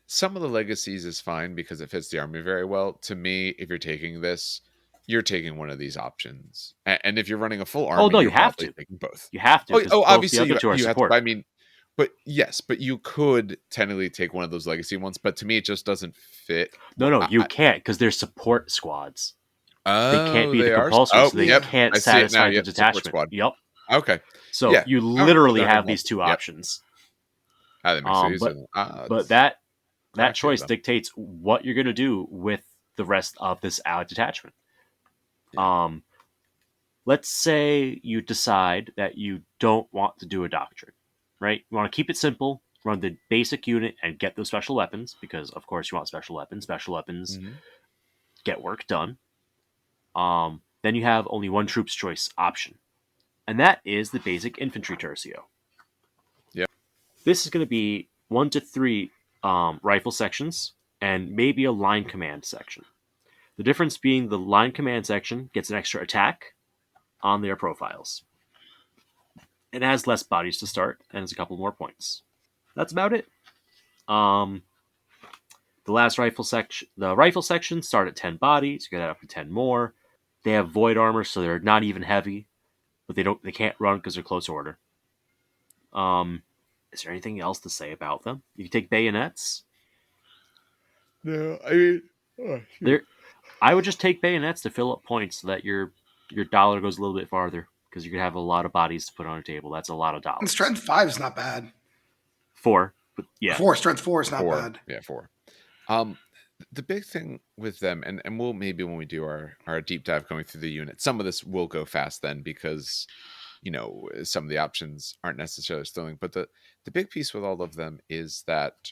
some of the legacies is fine because it fits the army very well. To me, if you're taking this, you're taking one of these options, and if you're running a full Oh army, no, you you're have probably to. taking both. You have to Oh, because oh, both the obviously other two are you have to. support. I mean, but yes, but you could technically take one of those legacy ones. But to me, it just doesn't fit. No, you can't because they're support squads. They can't Oh, be the they are. compulsory, Oh, so they yep, can't I see it now. satisfy the Yep, support detachment. squad. Yep. Okay, So yeah. you Oh, literally then I have have these multiple. two Yep. options. That makes it easier. But but It's that crappier choice though. dictates what you're going to do with the rest of this allied detachment. Yeah. Let's say you decide that you don't want to do a doctrine, right? You want to keep it simple, run the basic unit, and get those special weapons because, of course, you want special weapons. Special weapons Mhm. get work done. Then you have only one troops choice option, and that is the basic infantry tercio. Yep. This is going to be 1 to 3 rifle sections and maybe a line command section. The difference being the line command section gets an extra attack on their profiles. It has less bodies to start and has a couple more points. That's about it. Um, the rifle section start at 10 bodies. You get up to 10 more. They have void armor, so they're not even heavy, but they can't run because they're close order. Is there anything else to say about them? You can take bayonets. No, I mean, There, I would just take bayonets to fill up points so that your dollar goes a little bit farther because you could have a lot of bodies to put on a table. That's a lot of And dollars. strength 5 is not bad. 4, but yeah, 4, strength 4 is not bad. Yeah, 4. Um, the big thing with them, and we'll maybe when we do our deep dive going through the unit, some of this will go fast then because some of the options aren't necessarily thrilling. But the big piece with all of them is that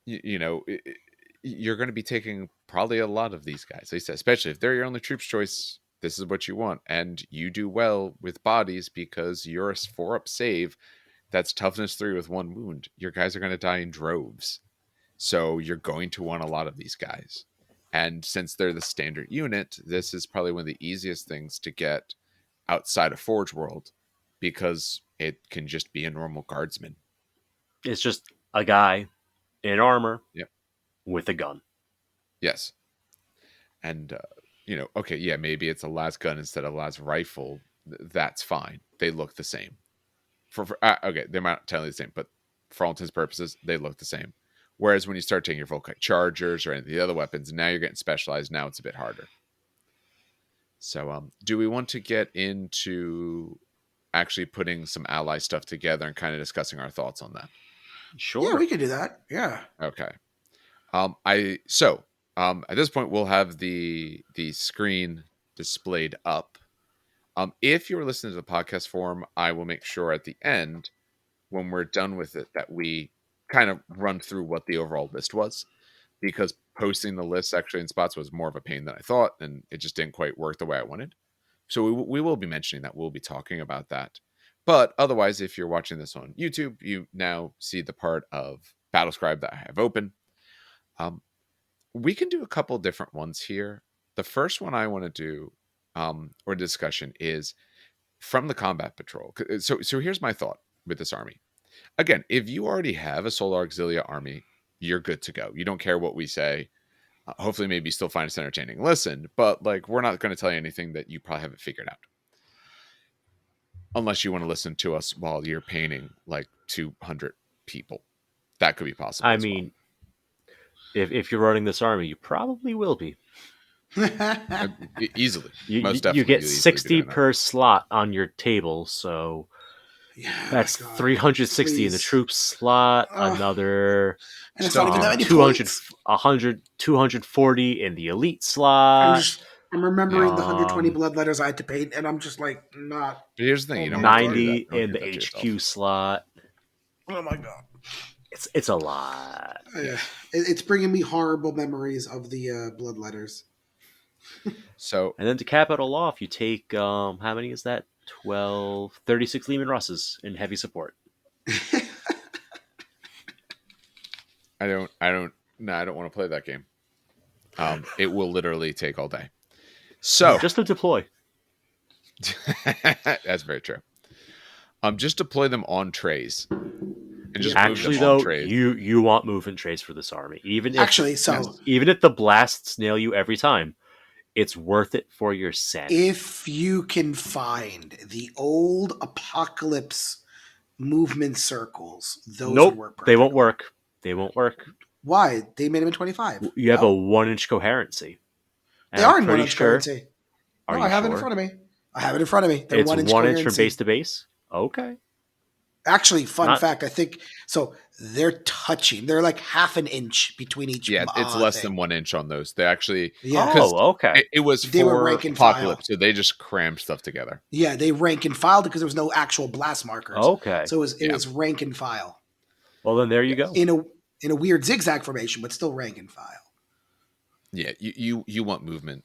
you're going to be taking probably a lot of these guys. They said, especially if they're your only troops choice, this is what you want, and you do well with bodies because you're a 4-up save. That's toughness 3 with 1 wound. Your guys are going to die in droves. So you're going to want a lot of these guys. And since they're the standard unit, this is probably one of the easiest things to get outside of Forge World because it can just be a normal guardsman. it's just a guy in armor Yep. with a gun. Yes. And, okay, yeah, maybe it's a las gun instead of las rifle. That's fine. They look the same. Okay, they're not technically the same, but for all intents and purposes, they look the same. Whereas when you start taking your Volkite Chargers or any of the other weapons, now you're getting specialized. Now it's a bit harder. So, do we want to get into actually putting some ally stuff together and kind of discussing our thoughts on that? Sure. Yeah, we could do that. Yeah. Okay. At this point we'll have the screen displayed up. If you're listening to the podcast form, I will make sure at the end when we're done with it that we kind of run through what the overall list was, because posting the list actually in spots was more of a pain than I thought, and it just didn't quite work the way I wanted. So we will be mentioning that. We'll be talking about that. But otherwise, if you're watching this on YouTube, you now see the part of Battlescribe that I have open. We can do a couple different ones here. The first one I want to do, or discussion, is from the combat patrol. So here's my thought with this army. Again, if you already have a Solar Auxilia army, you're good to go. You don't care what we say. Hopefully, maybe you still find us entertaining. Listen, but we're not going to tell you anything that you probably haven't figured out. Unless you want to listen to us while you're painting 200 people. That could be possible I as well. mean, if you're running this army, you probably will be. Easily. You, Most you definitely. get You'll easily be 60 doing that. per slot on your table, so Yeah, that's my God. 360 in the Please. troops slot, another And it's not even that many 200, points. 100, 240 in the elite slot. I'm remembering the 120 Um, blood letters I had to paint, and I'm just not. But here's the thing, Oh you don't my have to God. do 90 that. Don't in do the that to HQ yourself. slot. Oh my God. It's a lot. It's bringing me horrible memories of the blood letters. So And then to cap it all off, you take how many is that? 12, 36 Lehman Russes in heavy support. I don't want to play that game. It will literally take all day. So Just to deploy. that's very true. Just deploy them on trays and just Yeah. move them Actually, on though, trays. you want movement trays for this army, Actually, so even if the blasts nail you every time, it's worth it for your sanity. if you can find the old Apocalypse movement circles, those would Nope, work they won't perfectly. work. They won't work. Why? They made them in 25. You have a No? 1-inch coherency. They And I'm are in pretty 1-inch sure. currency. Are No, I you have it in sure? front of me. I have it in front of me. They're It's 1-inch 1 inch from base coherency. to base? Okay. Actually, fun Not. fact, I think so. They're touching. They're like half an inch between each Yeah, it's less than thing. 1 inch on those. They actually Yeah, because Oh, okay. it was they were for rank and file. Apocalypse, so they just crammed stuff together. Yeah, they rank and filed because there was no actual blast markers, Okay. so it Yeah. was rank and file Well, then there you Yes. go. in a weird zigzag formation, but still rank and file. Yeah. You want movement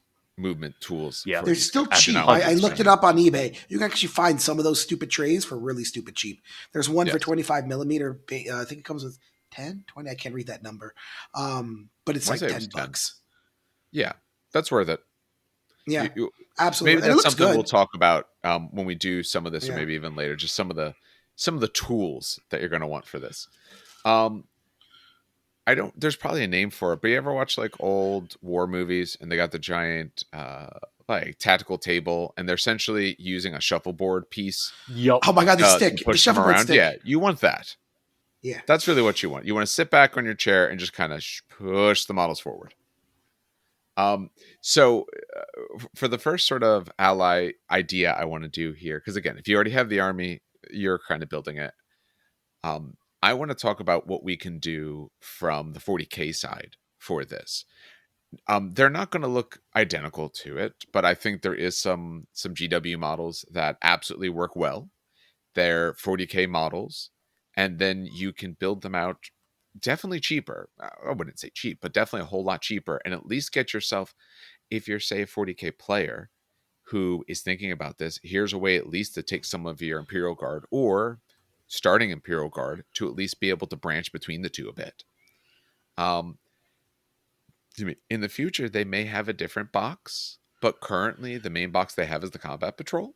tools Yeah. for They're these still guys. You do not cheap. want I these looked it giant- up on eBay. You can actually find some of those stupid trays for really stupid cheap. There's one for Yes. 25 millimeter. I think it comes with 10, 20. I can't read that number. But it's I want like to say it was 10 10. bucks. Yeah, that's worth it. Yeah, You, maybe absolutely. And it that's looks something we'll good. talk about when we do some of this, or Yeah. maybe even later. Just some of the tools that you're going to want for this. Um, I don't. There's probably a name for it, but you ever watch like old war movies and they got the giant like tactical table, and they're essentially using a shuffleboard piece Yup. Oh my God, the to stick, the push them shuffleboard around. Yeah, stick. you want that. Yeah. That's really what you want. You want to sit back on your chair and just kind of push the models forward. So for the first sort of ally idea I want to do here, because again, if you already have the army, you're kind of building it. I want to talk about what we can do from the 40K side for this. They're not going to look identical to it, but I think there is some GW models that absolutely work well. They're 40K models, and then you can build them out definitely cheaper. I wouldn't say cheap, but definitely a whole lot cheaper, and at least get yourself, if you're say a 40K player who is thinking about this, here's a way at least to take some of your Imperial Guard or starting Imperial Guard to at least be able to branch between the two a bit. Um, in the future, they may have a different box, but currently the main box they have is the Combat Patrol.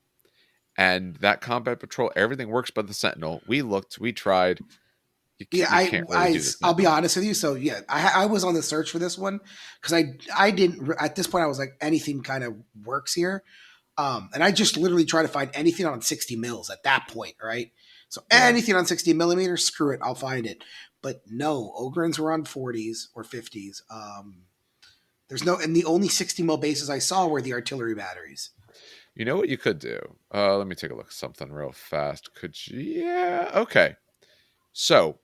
And that Combat Patrol, everything works but the Sentinel. We looked, we tried. Yeah, You can't really do the I'll be Sentinel. honest with you. So yeah, I was on the search for this one because I didn't at this point I was like anything kind of works here, and I just literally try to find anything on 60 mils at that point, right? So Yeah. anything on 60 millimeters, screw it, I'll find it. But no, Ogrins were on 40s or 50s. There's no, and the only 60 mil bases I saw were the artillery batteries. You know what you could do? Let me take a look at something real fast. Could you? Yeah. Okay. So,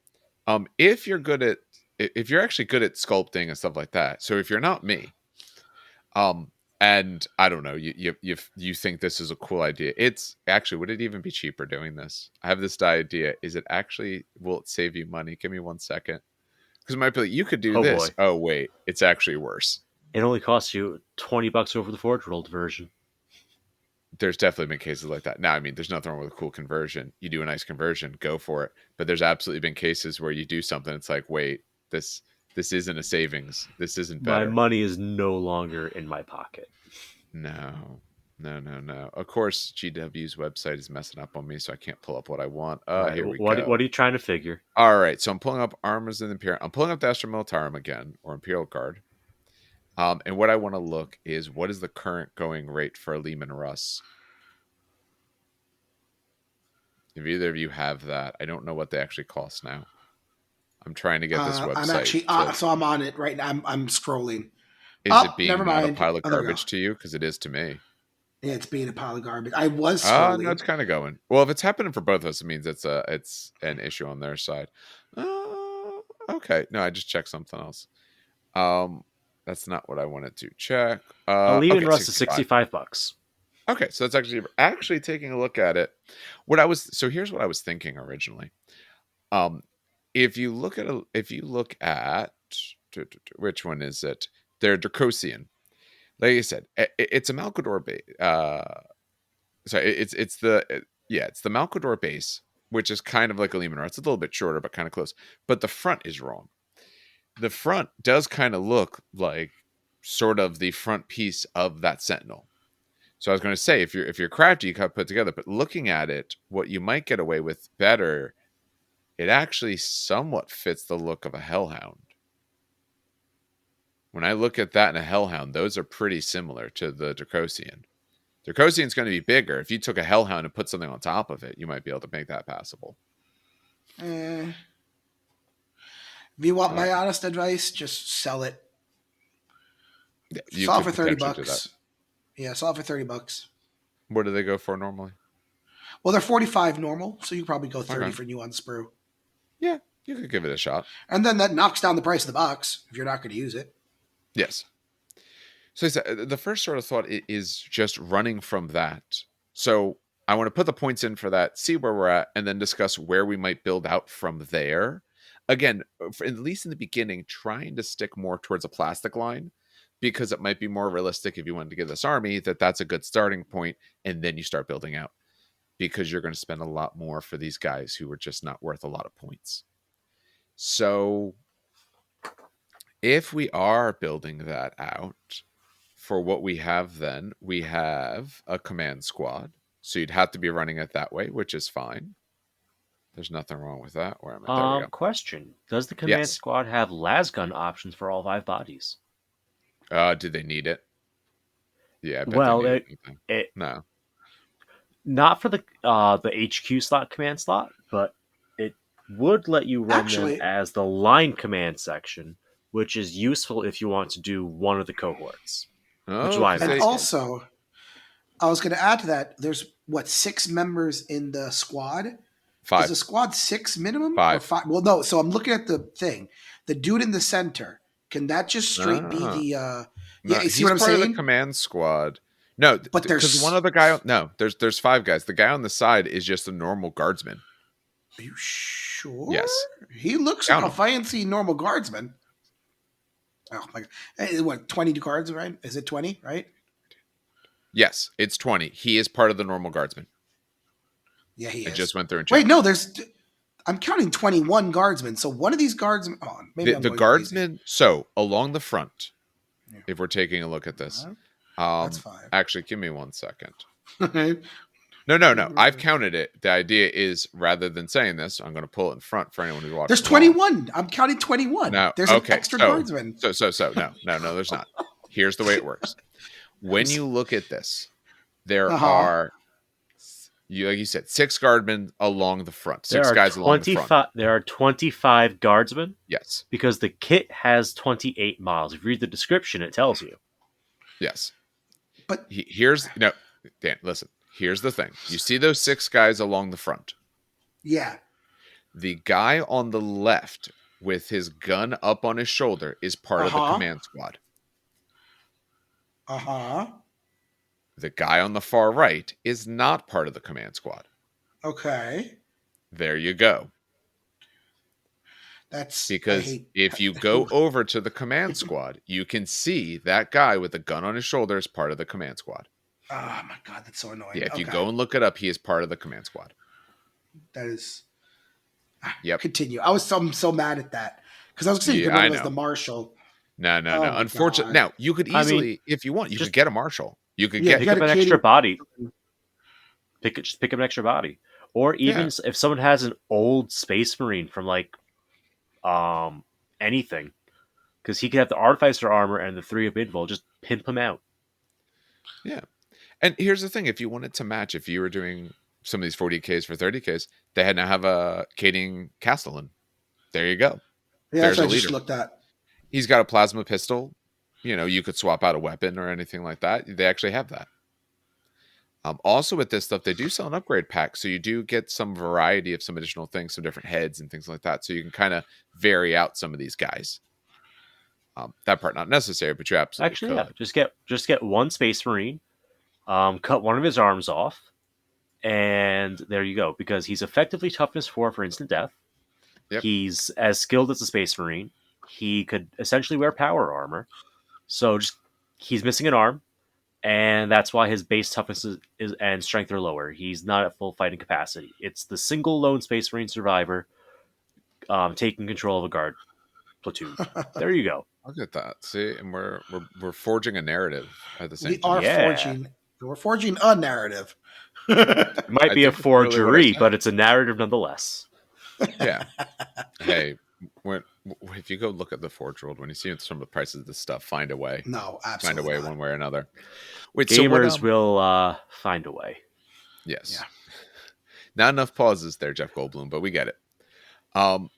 if you're good at, if you're actually good at sculpting and stuff like that, so if you're not me, um, and I don't know, you think this is a cool idea? It's actually, would it even be cheaper doing this? I have this idea. Is it actually? Will it save you money? Give me 1 second, because it might be like you could do Oh this. boy. Oh wait, it's actually worse. It only costs you $20 over the Forge World version. There's definitely been cases like that. Now, I mean, there's nothing wrong with a cool conversion. You do a nice conversion, go for it. But there's absolutely been cases where you do something. It's like, wait, this isn't a savings. This isn't My better. money is no longer in my pocket. No, no. Of course, GW's website is messing up on me, so I can't pull up what I want. All right, Here we what go. are you trying to figure? All right, so I'm pulling up Armors in the Imperial. I'm pulling up the Astra Militarum again, or Imperial Guard. And what I want to look is what is the current going rate for a Lehman Russ. If either of you have that, I don't know what they actually cost now. I'm trying to get this I'm website. actually so I'm on it right now. I'm scrolling. Is Oh, it being never not a mind. pile of Oh, there we go. garbage to you? Because it is to me. Yeah, it's being a pile of garbage. I was No, scrolling. it's kind of going. Well, if it's happening for both of us, it means it's an issue on their side. Okay. No, I just checked something else. That's not what I wanted to check. A Lehman Okay, Russ is 65. $65. Okay, so that's actually taking a look at it. Here's what I was thinking originally. If you look at which one is it? They're Dracosian. like I said, it's a Malcador base. Sorry, it's the Malcador base, which is kind of like a Lemonar. It's a little bit shorter, but kind of close. But the front is wrong. The front does kind of look like sort of the front piece of that Sentinel. So I was going to say, if you're crafty, you kind of put it together. But looking at it, what you might get away with better, it actually somewhat fits the look of a Hellhound. When I look at that and a Hellhound, those are pretty similar to the Dracosian. Dracosian's going to be bigger. If you took a Hellhound and put something on top of it, you might be able to make that passable. If you want my honest advice, just sell it. Yeah, you Sell it could for $30 potentially do that. bucks. Yeah, sell it for $30. What do they go for normally? Well, they're 45 normal, so you could probably go 30 Okay. for new on Sprue. Yeah, you could give it a shot. And then that knocks down the price of the box if you're not going to use it. Yes. So the first sort of thought is just running from that. So I want to put the points in for that, see where we're at, and then discuss where we might build out from there. Again, at least in the beginning, trying to stick more towards a plastic line, because it might be more realistic if you wanted to give this army that's a good starting point, and then you start building out, because you're going to spend a lot more for these guys who are just not worth a lot of points. So if we are building that out, for what we have, then we have a command squad. So you'd have to be running it that way, which is fine. There's nothing wrong with that. Where am I? There we go. Question: does the command Yes. squad have lasgun options for all 5 bodies? Did they need it? Yeah, I bet Well, they need it. No. Not for the HQ slot command slot, but it would let you run them as the line command section, which is useful if you want to do one of the cohorts. Which is why and also, I was going to add to that. There's 6 members in the squad. 5. Is the squad 6 minimum? 5. Or 5? Well, no. So I'm looking at the thing. The dude in the center. Can that just straight be the? Yeah, you see what I'm saying? Of the command squad. No, but there's one other guy. No, there's 5 guys. The guy on the side is just a normal guardsman. Are you sure? Yes. He looks like a fancy normal guardsman. Oh my god! Hey, what, 20 cards, right? Is it 20, right? Yes, it's 20. He is part of the normal guardsmen. Yeah, he is. I just went through and checked. Wait, no, I'm counting 21 guardsmen. So one of these guardsmen. Oh, maybe the guardsmen. Crazy. So along the front, if we're taking a look at this, that's 5. Actually, give me 1 second. No. I've counted it. The idea is, rather than saying this, I'm going to pull it in front for anyone who's watching. There's 21. I'm counting 21. No, there's an extra guardsman. So no, there's not. Here's the way it works. When you look at this, there are, like you said, 6 guardsmen along the front. 6 guys along the front. There are 25 guardsmen. Yes. Because the kit has 28 models. If you read the description, it tells you. Yes. But Dan, listen. Here's the thing. You see those 6 guys along the front? Yeah. The guy on the left with his gun up on his shoulder is part of the command squad. The guy on the far right is not part of the command squad. Okay. There you go. That's because if you go over to the command squad, you can see that guy with the gun on his shoulder is part of the command squad. Oh my god, that's so annoying. Yeah, if you go and look it up, he is part of the command squad. That is. Yep. Continue. I'm so mad at that because I was saying you could run him as the marshal. No. Unfortunately, now you could easily, if you want, you could get a marshal. You could pick up an extra body. Pick up an extra body, or even if someone has an old Space Marine from anything, because he could have the Artificer armor and the 3 of Midvol, just pimp him out. Yeah. And here's the thing, if you wanted to match, if you were doing some of these 40Ks for 30Ks, they had now have a Caeding Castellan. There you go. Yeah, that's what I just looked at. He's got a plasma pistol. You could swap out a weapon or anything like that. They actually have that. Also with this stuff, they do sell an upgrade pack, so you do get some variety of some additional things, some different heads and things like that, so you can kind of vary out some of these guys. That part not necessary, but you absolutely could. Yeah. Just get 1 Space Marine, cut one of his arms off, and there you go. Because he's effectively toughness 4 for instant death. Yep. He's as skilled as a Space Marine. He could essentially wear power armor. So just he's missing an arm, and that's why his base toughness is and strength are lower. He's not at full fighting capacity. It's the single lone Space Marine survivor taking control of a guard platoon. There you go. Look at that. See, and we're forging a narrative at the same We time. are Yeah. forging a narrative. It might I be a think it's really what I forgery, said. but it's a narrative nonetheless. Yeah. Hey, if you go look at the Forge World, when you see some of the prices of this stuff, find a way. No, Find a absolutely way not. one way or another. Wait, Gamers so what? will find a way. Yes. Yeah. Not enough pauses there, Jeff Goldblum, but we get it. All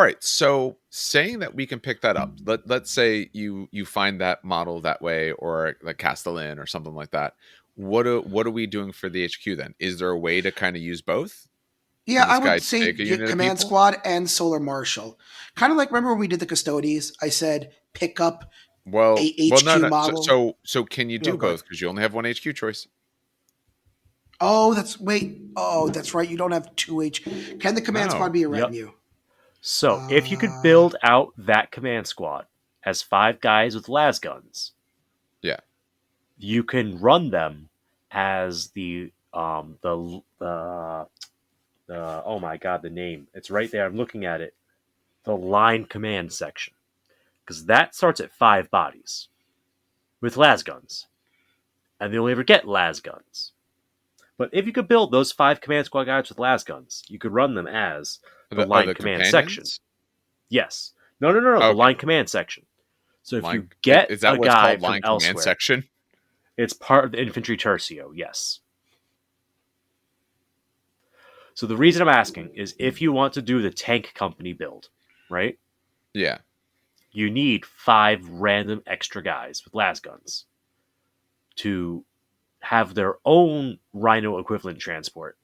right. So saying that we can pick that up, let's say you find that model that way, or the Castellan or something like that. What are we doing for the HQ then? Is there a way to kind of use both? Yeah, Can I this guy would say take a get unit of Command people? Squad and Solar Marshal. Kind of like, remember when we did the Custodies? I said pick up Well, a HQ no. model. So can you do No, go ahead. both? Because you only have one HQ choice. Oh, that's right. You don't have two H. Can the Command No. Squad be a Yep. retinue? So, if you could build out that command squad as 5 guys with las guns, Yeah. you can run them as the oh my god, the name. It's right there. I'm looking at it. The line command section. Because that starts at 5 bodies with las guns. And they only ever get las guns. But if you could build those 5 command squad guys with las guns, you could run them as the line the command companions? section. Yes. No. The Okay. line command section. So if you Line, get is that a what's guy called from line command elsewhere, section? it's part of the infantry tercio, yes. So the reason I'm asking is if you want to do the tank company build, right? Yeah. You need 5 random extra guys with las guns to have their own Rhino equivalent transport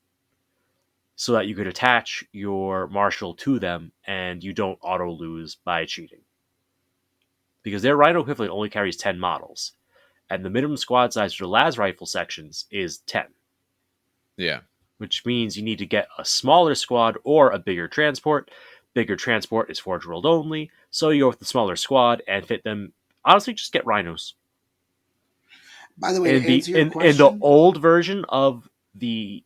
so that you could attach your Marshal to them and you don't auto lose by cheating. Because their Rhino equivalent only carries 10 models, and the minimum squad size for the las rifle sections is 10. Yeah. Which means you need to get a smaller squad or a bigger transport. Bigger transport is Forge World only, so you go with the smaller squad and fit them. Honestly, just get rhinos. By the way, to answer your In the question, old version of the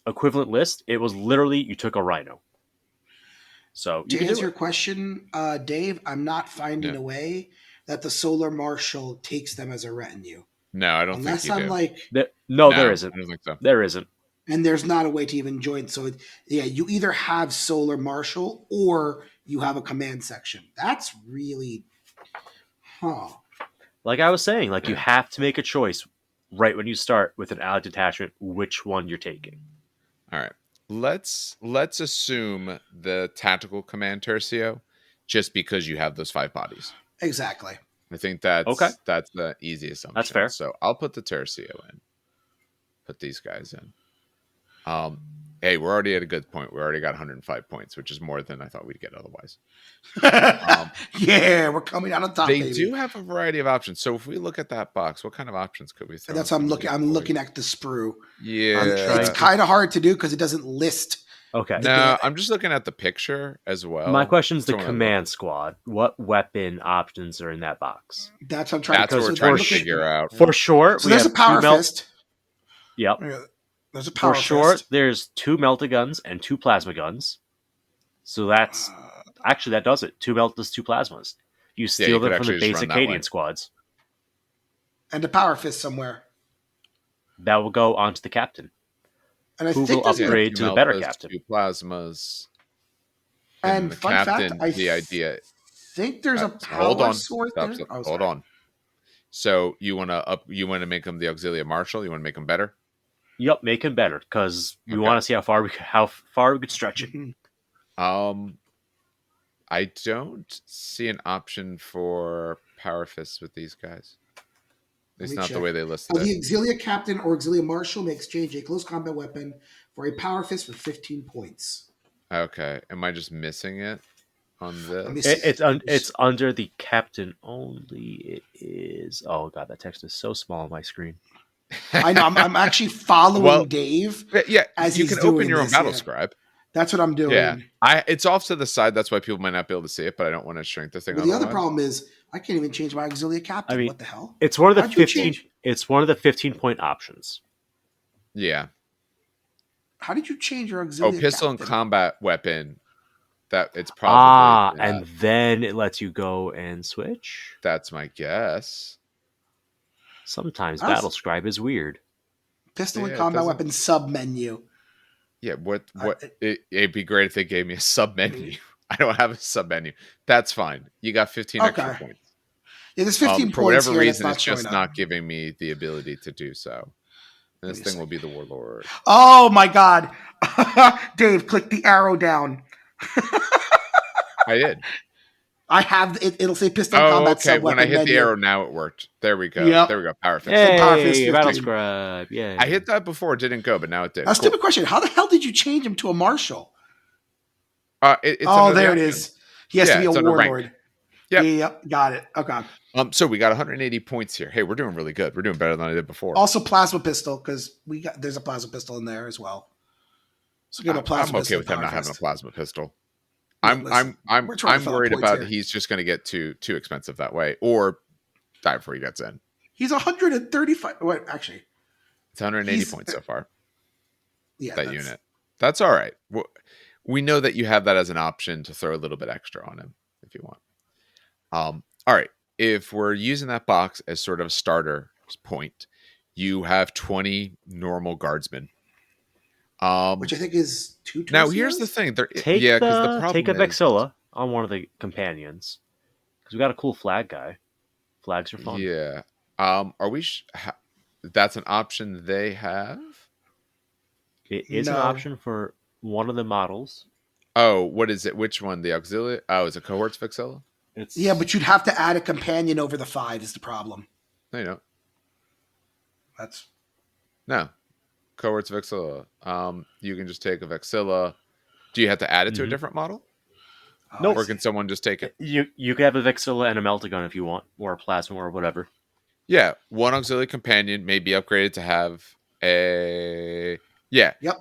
equivalent list, it was literally you took a rhino. So you to can answer do your it. question, Dave, I'm not finding Yeah. a way that the Solar Marshal takes them as a retinue. No, I don't Unless think you I'm do. like, No, there isn't. I don't think so. There isn't. and there's not a way to even join. So, yeah, you either have Solar Marshal or you have a command section. That's really, Like I was saying, you Yeah. have to make a choice right when you start with an allied detachment, which one you're taking. All right. Let's assume the tactical command tercio, just because you have those 5 bodies. Exactly. I think that's Okay. that's the easy assumption. That's fair. So I'll put the tercio in. Put these guys in. Hey, we're already at a good point. We already got 105 points, which is more than I thought we'd get otherwise. Yeah, we're coming out on top. They baby. do have a variety of options. So if we look at that box, what kind of options could we throw? And that's what I'm looking. I'm looking at the sprue. Yeah, It's kind of hard to do because it doesn't list. Okay. No, I'm just looking at the picture as well. My question is the So when I look- command squad. What weapon options are in that box? That's what I'm trying. That's what we're so trying I'm to looking- figure out. For sure, So we there's a have power 2 fist. Yep. There's a power For sure, fist. there's 2 melta guns and 2 plasma guns. So that's actually that does it. 2 meltas, 2 plasmas. You steal you them could from the actually just basic run that way. Cadian squads. And a power fist somewhere. That will go onto the captain, And I who think will there's upgrade to the better captain. 2 plasmas. And the fun captain, fact, I the idea. think there's a So power hold on. sword Stop, there. stop. Oh, Hold sorry. on. So you want to make them the Auxilia Marshal? You want to make them better? Yep, make him better because we Okay. want to see how far we could stretch it. I don't see an option for power fists with these guys. It's me not the check. way they listed The it. Auxilia Captain or Auxilia Marshal may exchange a close combat weapon for a power fist for 15 points. Okay, am I just missing it on Let me this? see. It's under the captain only. It is. Oh god, that text is so small on my screen. I know. I'm actually following Well, Dave. Yeah, As you he's can open doing your own this, battle yeah. scribe. That's what I'm Yeah. doing. It's off to the side. That's why people might not be able to see it, but I don't want to shrink the thing Well, the other otherwise. problem is I can't even change my Auxilia I captain. mean, What the hell? it's one of the How'd you 15. change? It's one of the 15-point options. Yeah. How did you change your Oh, Auxilia pistol and captain? combat weapon. That it's probably And then it lets you go and switch. that's my guess. Sometimes Us? Battle Scribe is weird. Pistol and Yeah, it combat doesn't. weapon sub menu. Yeah, what Uh, it'd be great if they gave me a sub menu. I don't have a sub menu. That's fine. You got 15 extra okay. points. Yeah, there's 15 For points whatever here that's reason, not it's showing just up. not giving me the ability to do so. And Give this me a thing will second. be the warlord. Oh my god. Dave, click the arrow down. I did. I have it. It'll say pistol and Oh, combat okay. sub When I weapon hit the menu. arrow, now it worked. There we go. Yep. There we go. Power fix. Say Power Fist Yay, Battle 15. Scribe. Yay. I hit that before. It didn't go, but now it did. A Cool. stupid question. How the hell did you change him to a marshal? It's Oh, under the there it options. is. He has to be a it's under rank. warlord. Yep. Yep. Got it. Okay. So we got 180 points here. Hey, we're doing really good. We're doing better than I did before. Also, plasma pistol because there's a plasma pistol in there as well. So give him a plasma I'm pistol. okay with him not having a plasma pistol. Yeah, listen, we're trying to I'm fill up worried points about here. he's just going to get too expensive that way, or die before he gets in. He's 135. Wait, actually, It's 180 points so far. Yeah, that unit. That's all right. We know that you have that as an option to throw a little bit extra on him if you want. All right. If we're using that box as sort of a starter point, you have 20 normal guardsmen. Which I think is 2 Now here's the thing. Take because the a problem is Vexilla on one of the companions because we got a cool flag guy. Flags are fun. Yeah. Are we? That's an option they have. It is an option for one of the models. Oh, what is it? Which one? The auxiliary? Oh, is it cohorts Vexilla? Yeah, but you'd have to add a companion over the 5 is the problem. No, you don't. That's no. Cohorts Vexilla. You can just take a Vexilla. Do you have to add it to a different model? No. Or can someone just take it? You could have a Vexilla and a Meltagun if you want, or a Plasma or whatever. Yeah, one auxiliary companion may be upgraded to have a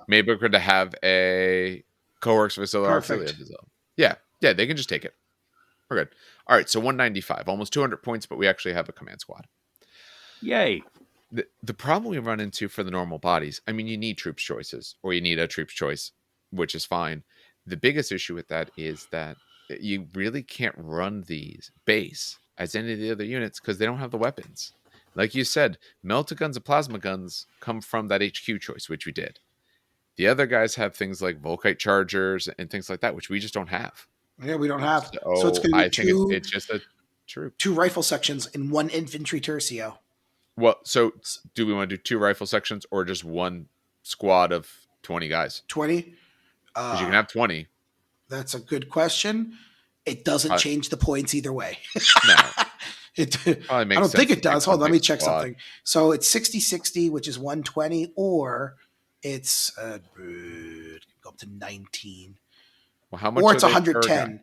maybe upgraded to have a Cohorts Vexilla perfect. Auxilia. Yeah, they can just take it. We're good. All right, so 195, almost 200 points, but we actually have a command squad. Yay. The problem we run into for the normal bodies, I mean, you need troops choices, or you need a troops choice, which is fine. The biggest issue with that is that you really can't run these base as any of the other units because they don't have the weapons. Like you said, Meltaguns and Plasma Guns come from that HQ choice, which we did. The other guys have things like Volkite Chargers and things like that, which we just don't have. Yeah, we don't have. So it's going to be it's just a troop. 2 rifle sections and 1 infantry tercio. Well, so do we want to do 2 rifle sections or just 1 squad of 20 guys? 20? Because you can have 20. That's a good question. It doesn't change the points either way. No. I don't think it does. Hold on, let me check something. So it's 60-60, which is 120, or it's go up to 19. Well, how much? Or it's 110.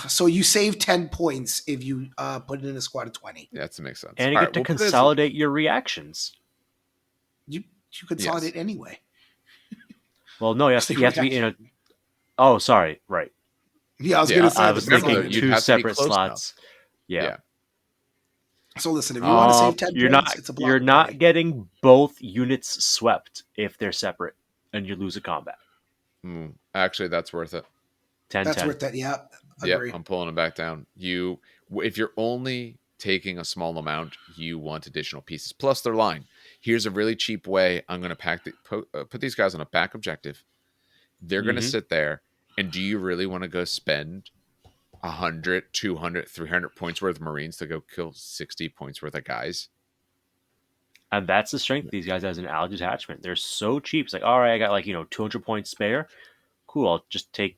So you save 10 points if you put it in a squad of 20. Yeah, that makes sense. And you get to consolidate your reactions. You consolidate anyway. Well, no, you have to be in a... Oh, sorry. Right. Yeah, I was going to say. I was thinking 2 separate slots. Yeah. So listen, if you want to save 10 points, it's a block. You're not getting both units swept if they're separate and you lose a combat. Actually, that's worth it. 10, that's worth it, yeah. Yep, I'm pulling it back down. If you're only taking a small amount, you want additional pieces. Plus, they're lying. Here's a really cheap way. I'm going to put these guys on a back objective. They're going to sit there. And do you really want to go spend 100, 200, 300 points worth of Marines to go kill 60 points worth of guys? And that's the strength of these guys as an allied detachment. They're so cheap. It's like, all right, I got 200 points spare. Cool, I'll just take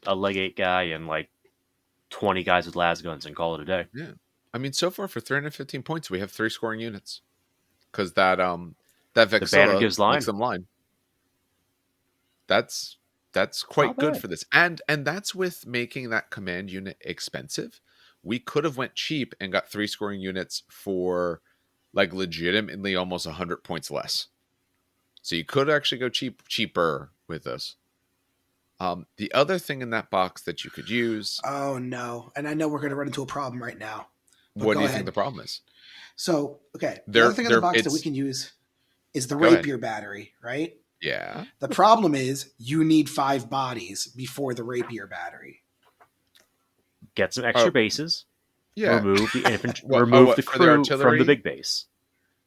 a leg 8 guy and 20 guys with las guns and call it a day. Yeah. I mean, so far for 315 points, we have 3 scoring units. Because that Vexilla gives line. makes them line. That's quite good for this. And that's with making that command unit expensive. We could have went cheap and got 3 scoring units for legitimately almost 100 points less. So you could actually go cheaper with this. The other thing in that box that you could use. Oh no! And I know we're going to run into a problem right now, but What do go you think ahead. the problem is? So, okay, the other There, thing in the there. box that we It's can use is the Go ahead. rapier battery, right? Yeah. The problem is you need 5 bodies before the rapier battery. Get some extra Oh, bases. yeah. Remove the infantry. What? Oh, Remove what the for the crew from the artillery? big base.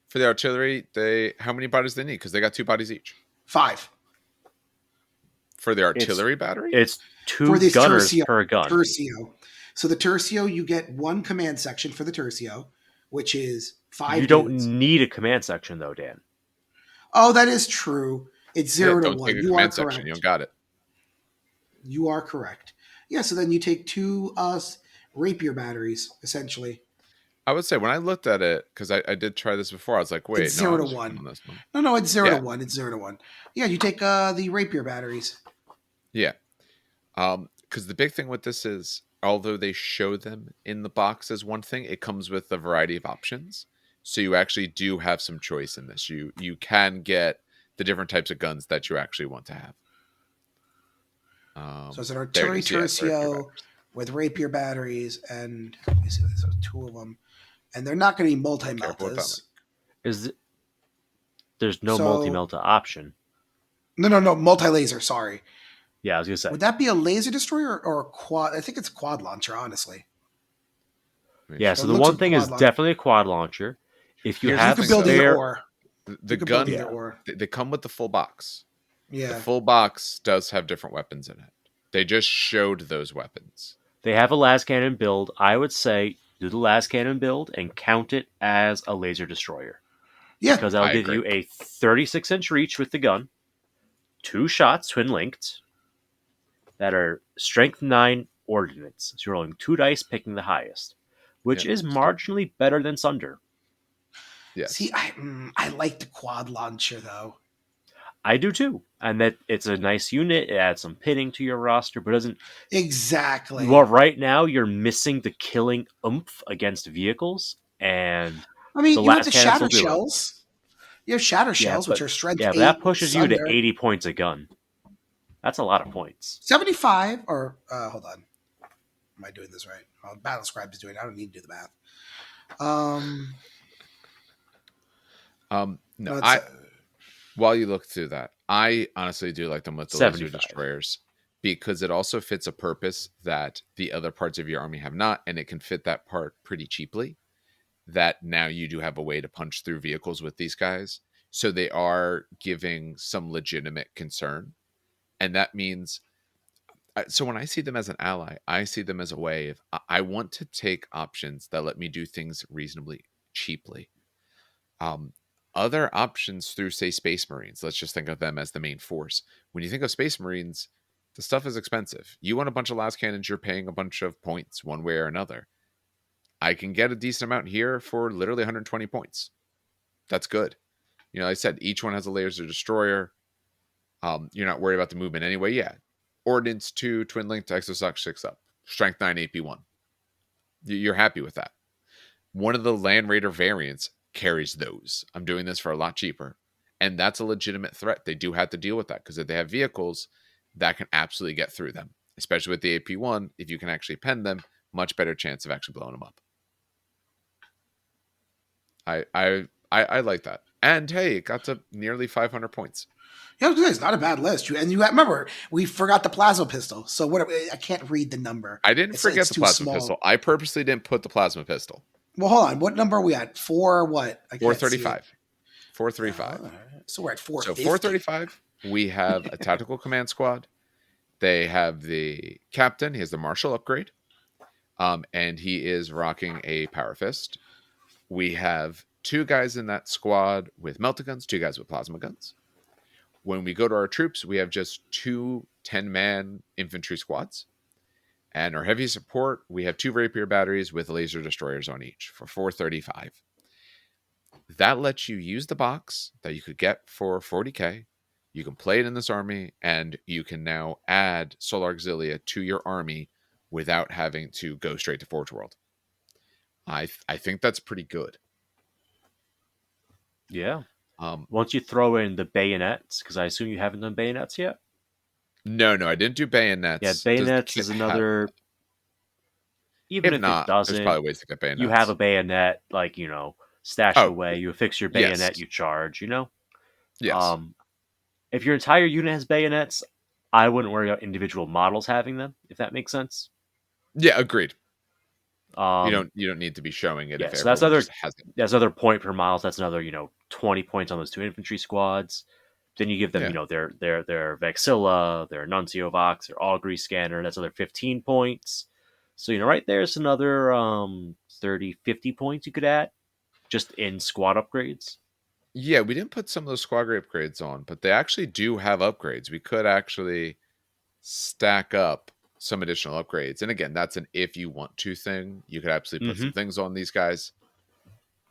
For the artillery, they how many bodies they need? Because they got 2 bodies each. 5 For the It's artillery battery. it's for 2 this gunners tercio. per gun. Tercio. So the tercio, you get 1 command section for the tercio, which is You 5 dudes. don't need a command section though, Dan. Oh, that is true. It's Yeah. 0 to Don't take 1. a You are command section. You don't correct. got it. You are correct. Yeah, so then you take 2 rapier batteries, essentially. I would say when I looked at it, because I did try this before, I was like, It's wait, no, 0 I'm to just 1. on this one. No, it's 0 to Yeah. 1. It's 0 to 1. Yeah, you take the rapier batteries. Yeah. Because the big thing with this is, although they show them in the box as one thing, it comes with a variety of options. So you actually do have some choice in this. You can get the different types of guns that you actually want to have. So it's an There it artillery is. Yeah, rapier tercio batteries. with rapier batteries, and let me see, there's 2 of them. And they're not going to be Careful with that. multi-meltas. Is there's no multi So, melta option? no, multi-laser, sorry. Yeah, I was gonna say. Would that be a laser destroyer or a quad? I think it's a quad launcher, honestly. Yeah, So so it the looks one like a thing is quad launcher. definitely a quad launcher. If you Here's the You have could thing, build though. either spare, or. The You could build gun, either Yeah. or. they come with the full box. Yeah. The full box does have different weapons in it. They just showed those weapons. they have a las cannon build, I would say do the las cannon build and count it as a laser destroyer. Yeah. Because that'll I give agree. you a 36-inch reach with the gun, 2 shots twin linked that are strength 9 ordnance. So you're rolling 2 dice, picking the highest, which Yeah. is marginally better than Sunder. Yes. See, I like the quad launcher, though. I do too, and that it's a nice unit. It adds some pitting to your roster, but doesn't. Exactly. Well, right now you're missing the killing oomph against vehicles, and I mean, the you have last the cannons will shatter do it. shells. You have shatter Yeah, shells, which are strength but 8 that pushes you to Sunder. 80 points a gun. That's a lot of points. 75, or, hold on. Am I doing this right? Oh, Battle Scribe is doing it. I don't need to do the math. No, It's, while you look through that, I honestly do like them with the laser 75. destroyers because it also fits a purpose that the other parts of your army have not, and it can fit that part pretty cheaply. That now you do have a way to punch through vehicles with these guys. So they are giving some legitimate concern. And that means, so when I see them as an ally, I see them as a way of, I want to take options that let me do things reasonably cheaply. Um, Other options through, say, Space Marines, let's just think of them as the main force. When you think of Space Marines, the stuff is expensive. You want a bunch of las cannons, you're paying a bunch of points one way or another. I can get a decent amount here for literally 120 points. That's good. You know, like I said, each one has a laser destroyer. You're not worried about the movement anyway. Yeah. Ordnance 2, Twin Link to Exosoc 6 up. Strength 9, AP1. You're happy with that. One of the Land Raider variants carries those. I'm doing this for a lot cheaper. And that's a legitimate threat. They do have to deal with that because if they have vehicles, that can absolutely get through them. Especially with the AP1, if you can actually pen them, much better chance of actually blowing them up. I like that. And hey, it got to nearly 500 points. yeah, it's not a bad list. And you remember, we forgot the plasma pistol. So what? I can't read the number. I didn't forget it's the too plasma small. pistol. I purposely didn't put the plasma pistol. Well, hold on. What number are we at? 4 what? I can't see it. 435. 435. All right. So we're at So 450. 435, we have a tactical command squad. They have the captain. He has the martial upgrade. And he is rocking a power fist. We have 2 guys in that squad with melta guns, 2 guys with plasma guns. When we go to our troops, we have just 2 10-man infantry squads. And our heavy support, we have 2 rapier batteries with laser destroyers on each for 435. That lets you use the box that you could get for 40k. You can play it in this army, and you can now add Solar Auxilia to your army without having to go straight to Forge World. I think that's pretty good. Yeah. Once you throw in the bayonets, because I assume you haven't done bayonets yet. No, I didn't do Yeah, bayonets. Does the bayonets kit is have? another. Even If if it not, there's doesn't, probably ways to get you have bayonets. a bayonet, like, stashed Oh, away. You affix your yes, bayonet, you charge. yes, Um, if your entire unit has bayonets, I wouldn't worry about individual models having them, if that makes sense. yeah. Agreed. Um, You don't need to be showing it yeah, if so that's everyone another just has it. point per model. So that's another 20 points on those two infantry squads. Then you give them Yeah, their Vexilla, their Nuncio Vox, their Augury scanner. That's another 15 points. So right there's another 30, 50 points you could add just in squad upgrades. yeah. We didn't put some of those squadron upgrades on, but they actually do have upgrades. We could actually stack up some additional upgrades. And again, that's an if you want to thing. You could absolutely put Mm-hmm. some things on these guys.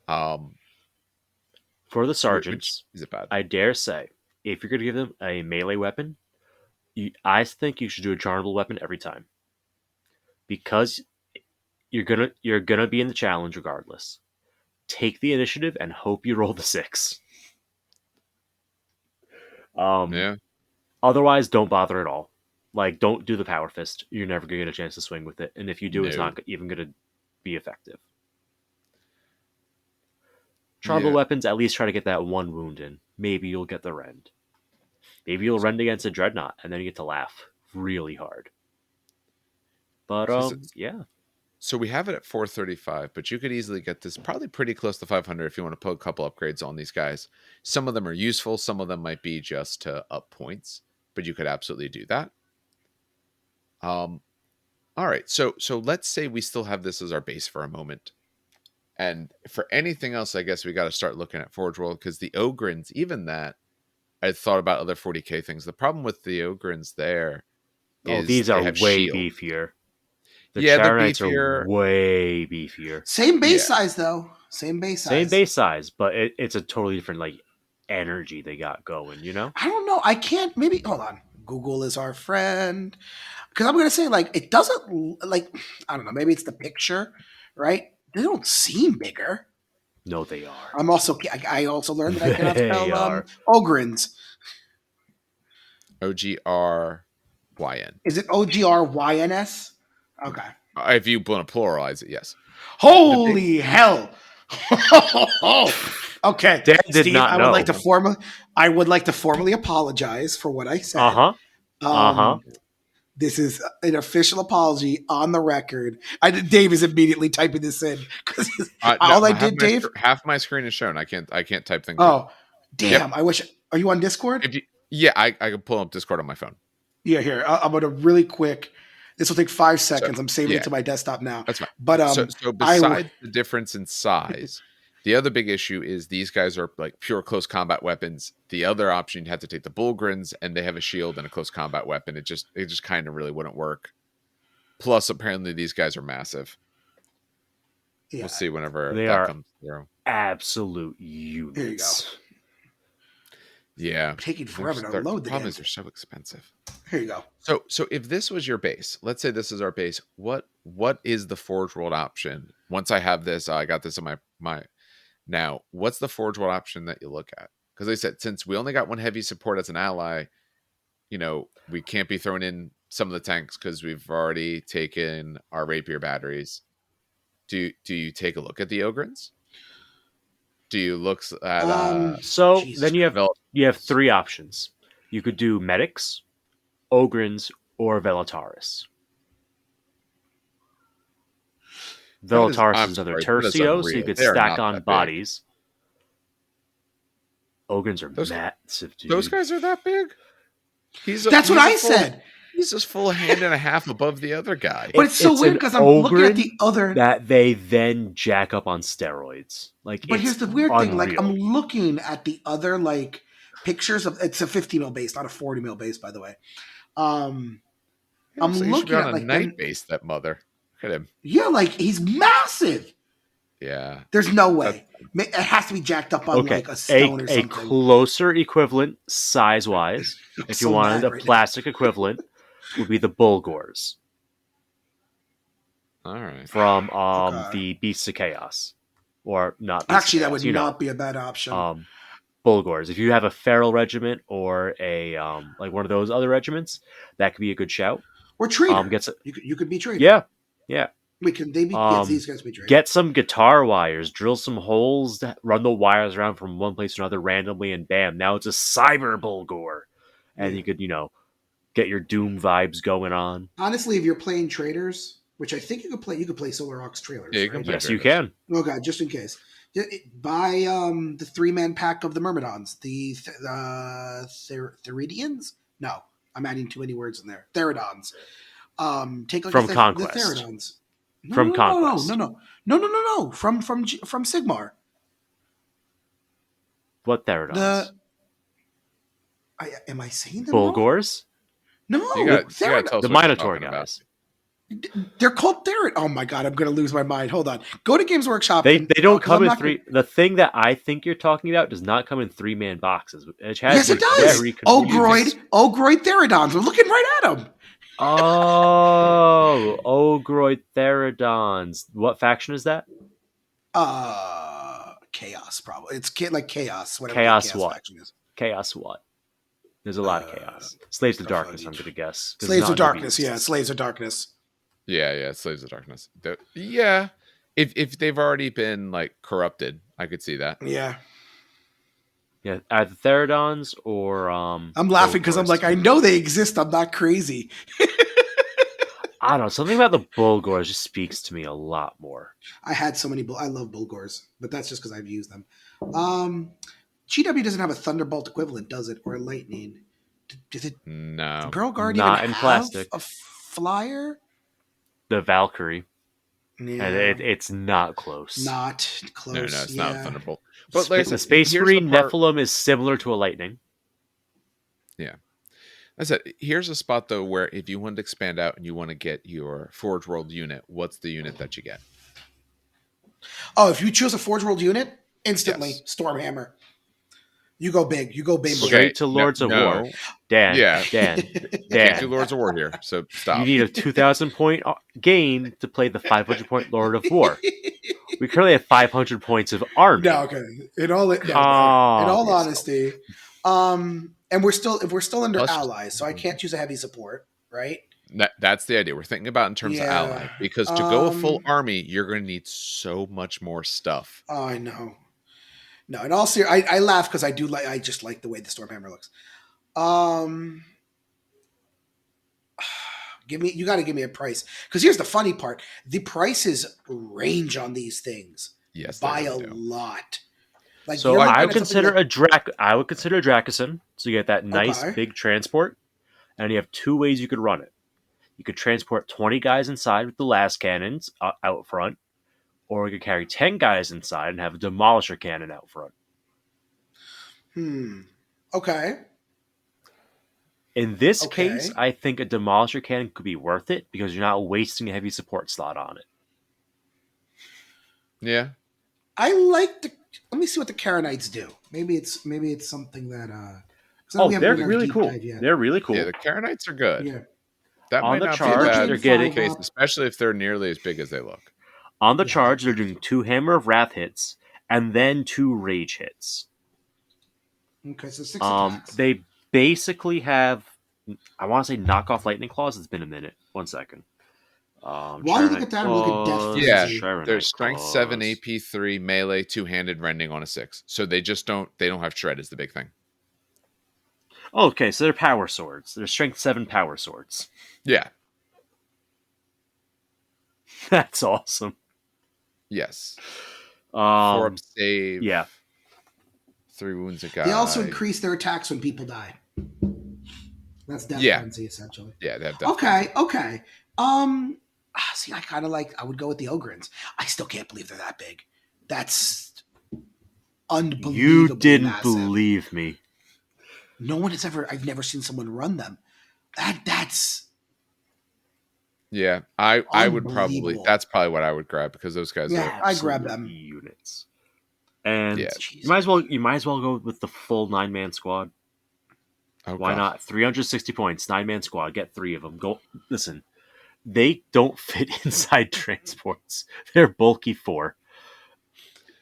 Um, For the which sergeants, is it bad? I dare say, if you're going to give them a melee weapon, I think you should do a chargeable weapon every time because you're gonna be in the challenge regardless. Take the initiative and hope you roll the 6. Um, Yeah, Otherwise, don't bother at all. Like, don't do the power fist. You're never gonna get a chance to swing with it, and if you do, it's no, not even gonna be effective. Chargeable yeah, weapons, at least try to get that one wound in. Maybe you'll get the rend. Maybe you'll rend against a dreadnought, and then you get to laugh really hard. But so, yeah. so we have it at 435, but you could easily get this probably pretty close to 500 if you want to put a couple upgrades on these guys. Some of them are useful, some of them might be just to up points, but you could absolutely do that. Um, all right, so let's say we still have this as our base for a moment. And for anything else, I guess we got to start looking at Forge World because the Ogrins, even that, I thought about other 40k things. The problem with the Ogrins there Oh, is these they are have way shield. beefier. The Yeah, they're Charonites are beefier. way beefier. Same base Yeah, size though. Same base Same size. base size, but it's a totally different energy they got going. I don't know. I can't. Maybe hold on. Google is our friend. Because I'm gonna say it doesn't like I don't know. Maybe it's the picture, right? They don't seem bigger. No, they are. I also learned that I cannot They spell are. Ogrins. Ogryn. Is it Ogryns? Okay. If you want to pluralize it, yes. The big Holy hell! Okay, Dan did Steve, not know. I would like to formally apologize for what I Uh said. huh. Uh huh. Um, this is an official apology on the record. Dave is immediately typing this in because no, all I did, Dave. half my screen is shown. I can't type things in. Oh, Yep. damn! I wish. Are you on Discord? If you, yeah, I can pull up Discord on my phone. Yeah, here. I'm gonna really quick. This will take 5 So seconds. I'm saving it yeah, to my desktop now. that's fine. But So I w- besides the difference in size, the other big issue is these guys are like pure close combat weapons. The other option, you'd have to take the Bullgrins, and they have a shield and a close combat weapon. It just kind of really wouldn't work. Plus, apparently, these guys are massive. yeah. We'll see whenever They that are comes through. absolute Here you go. units. Yeah, Taking forever to load the the problem damn. is they're so expensive. Here you go. So if this was your base, let's say this is our base, what is the Forge World option? Once I have this, I got this in my now. What's the Forge World option that you look at? Because I said since we only got one heavy support as an ally, we can't be throwing in some of the tanks because we've already taken our rapier batteries. Do you take a look at the Ogrins? Do you look at So Jesus then you have Christ. Vel- 3 options. You could do medics, Ogrins, or Velataris. Velataris I'm is another sorry, that is tercio, so you unreal. could They are stack not on that big. bodies. Ogrins are Those massive, dude. those guys are that big. That's what I said. He's just full hand and a half above the other guy. But it's so weird an because I'm looking at the Ogrin other. that they then jack up on steroids. But here's It's the weird thing. unreal. I'm looking at the other pictures of. It's a 50 mil base, not a 40 mil base, by the way. I'm You should be looking on at a night base. That mother. Look at him. yeah, he's massive. Yeah. There's no way. It has to be jacked up on Okay, a stone or a something. closer equivalent size-wise, if you so wanted mad a right now. plastic equivalent, would be the Bulgors All right. from Okay. the Beasts of Chaos, or not Beasts Actually, of that Chaos, would not be a bad option. Bulgors. If you have a feral regiment or a like one of those other regiments, that could be a good shout. Or Trader. Gets You could be Trader. yeah, yeah. They be yes, these guys be Trader. Get some guitar wires, drill some holes, run the wires around from one place to another randomly, and bam! Now it's a cyber Bulgor, and you could get your Doom vibes going on. Honestly, if you're playing Traders, which I think you could play Solar Aux trailers. Yeah, you right? can play Yes, Traders. you can. Oh god, just in case. Buy the 3-man pack of the Myrmidons, the Theridians. No, I'm adding too many words in there. Theridons. Take like From the Conquest. Theridons. From Conquest. No. From Sigmar. What Theridons? Am I saying them wrong? Bulgors? No, You gotta tell us The what you're Minotaur talking about. guys. They're called Therid. Oh my god, I'm gonna lose my mind. Hold on. Go to Games Workshop. They and- don't 'cause I'm come in not three. The thing that I think you're talking about does not come in 3-man boxes. Yes, it does. Ogroid Theridons. We're looking right at them. Oh, Ogroid Theridons. What faction is that? Chaos probably. It's like Chaos. Whatever Chaos the what? faction is. Chaos what? There's a lot of chaos. Slaves of Darkness, I'm going to guess. 'Cause Slaves not of Darkness. beasts. Yeah, Slaves of Darkness. Yeah, Slaves of Darkness. Yeah, if they've already been like corrupted, I could see that. Yeah. Yeah, either Theridons or I'm laughing because I'm Bulgors. like, I know they exist. I'm not crazy. I don't know. Something about the Bulgors just speaks to me a lot more. I had so many. I love Bulgors, but that's just because I've used them. GW doesn't have a Thunderbolt equivalent, does it, or a Lightning? Does it? No, Girl Guard Not even in have plastic. a flyer? The Valkyrie. Yeah, And it's not close. not close. no, it's yeah. not a Thunderbolt. But like I The said, Space here's Marine the part- Nephilim is similar to a Lightning. I said, here's a spot though where if you want to expand out and you want to get your Forge World unit, what's the unit that you get? Oh, if you choose a Forge World unit, instantly Yes. Stormhammer. You go big. You go big. Straight to Lords of War. Dan. Yeah. Dan. Can't do Dan. Lords of War here, so stop. You need a 2,000 point gain to play the 500 point Lord of War. We currently have 500 points of army. No, okay. In all honesty, and we're still under Plus- allies, so I can't choose a heavy support, right? That's the idea. We're thinking about in terms of Yeah. ally, because to go a full army, you're going to need so much more stuff. Oh, I know. No, in all seriousness, I laugh because I just like the way the Stormhammer looks. You got to give me a price, because here's the funny part: the prices range on these things Yes, by they a really do. lot. Like So you're I looking would at something consider like- I would consider a Dracoson. So you get that nice Okay. big transport, and you have two ways you could run it. You could transport 20 guys inside with the last cannons out front, or you could carry 10 guys inside and have a demolisher cannon out front. Okay. In this Okay. case, I think a demolisher cannon could be worth it because you're not wasting a heavy support slot on it. Yeah. I like the. Let me see what the Karenites do. Maybe it's something that. 'Cause Oh, we haven't they're done our really deep cool. dive yet. They're really cool. Yeah, the Karenites are good. Yeah. That On might the not charge, be a bad they're getting- case, especially if they're nearly as big as they look. On the Yeah. charge, they're doing 2 Hammer of Wrath hits and then 2 Rage hits. Okay, so 6 attacks. They basically have, I want to say knockoff lightning claws. It's been a minute. 1 second. While you look at that, we'll look at Death Frenzy. Yeah, Sharonite there's strength 7, claws. AP 3, melee, 2-handed, rending on a 6. So they don't have shred is the big thing. Oh, okay, so they're power swords. They're strength 7 power swords. Yeah. That's awesome. Yes. 4 Um, up save. yeah. 3 wounds a guy. They also increase their attacks when people die. That's Death Yeah. Frenzy, essentially. Yeah, they have death Okay. See, I would go with the Ogrins. I still can't believe they're that big. That's unbelievable. You didn't massive. believe me. No one has ever. I've never seen someone run them. That's Yeah, I would probably. Unbelievable. That's probably what I would grab because those guys Yeah. are. I grab Absolute them. units. And Yeah. you might as well go with the full 9-man squad. Oh, Why God. not? 360 points, 9-man squad. Get 3 of them. Go. Listen, they don't fit inside transports. They're bulky 4.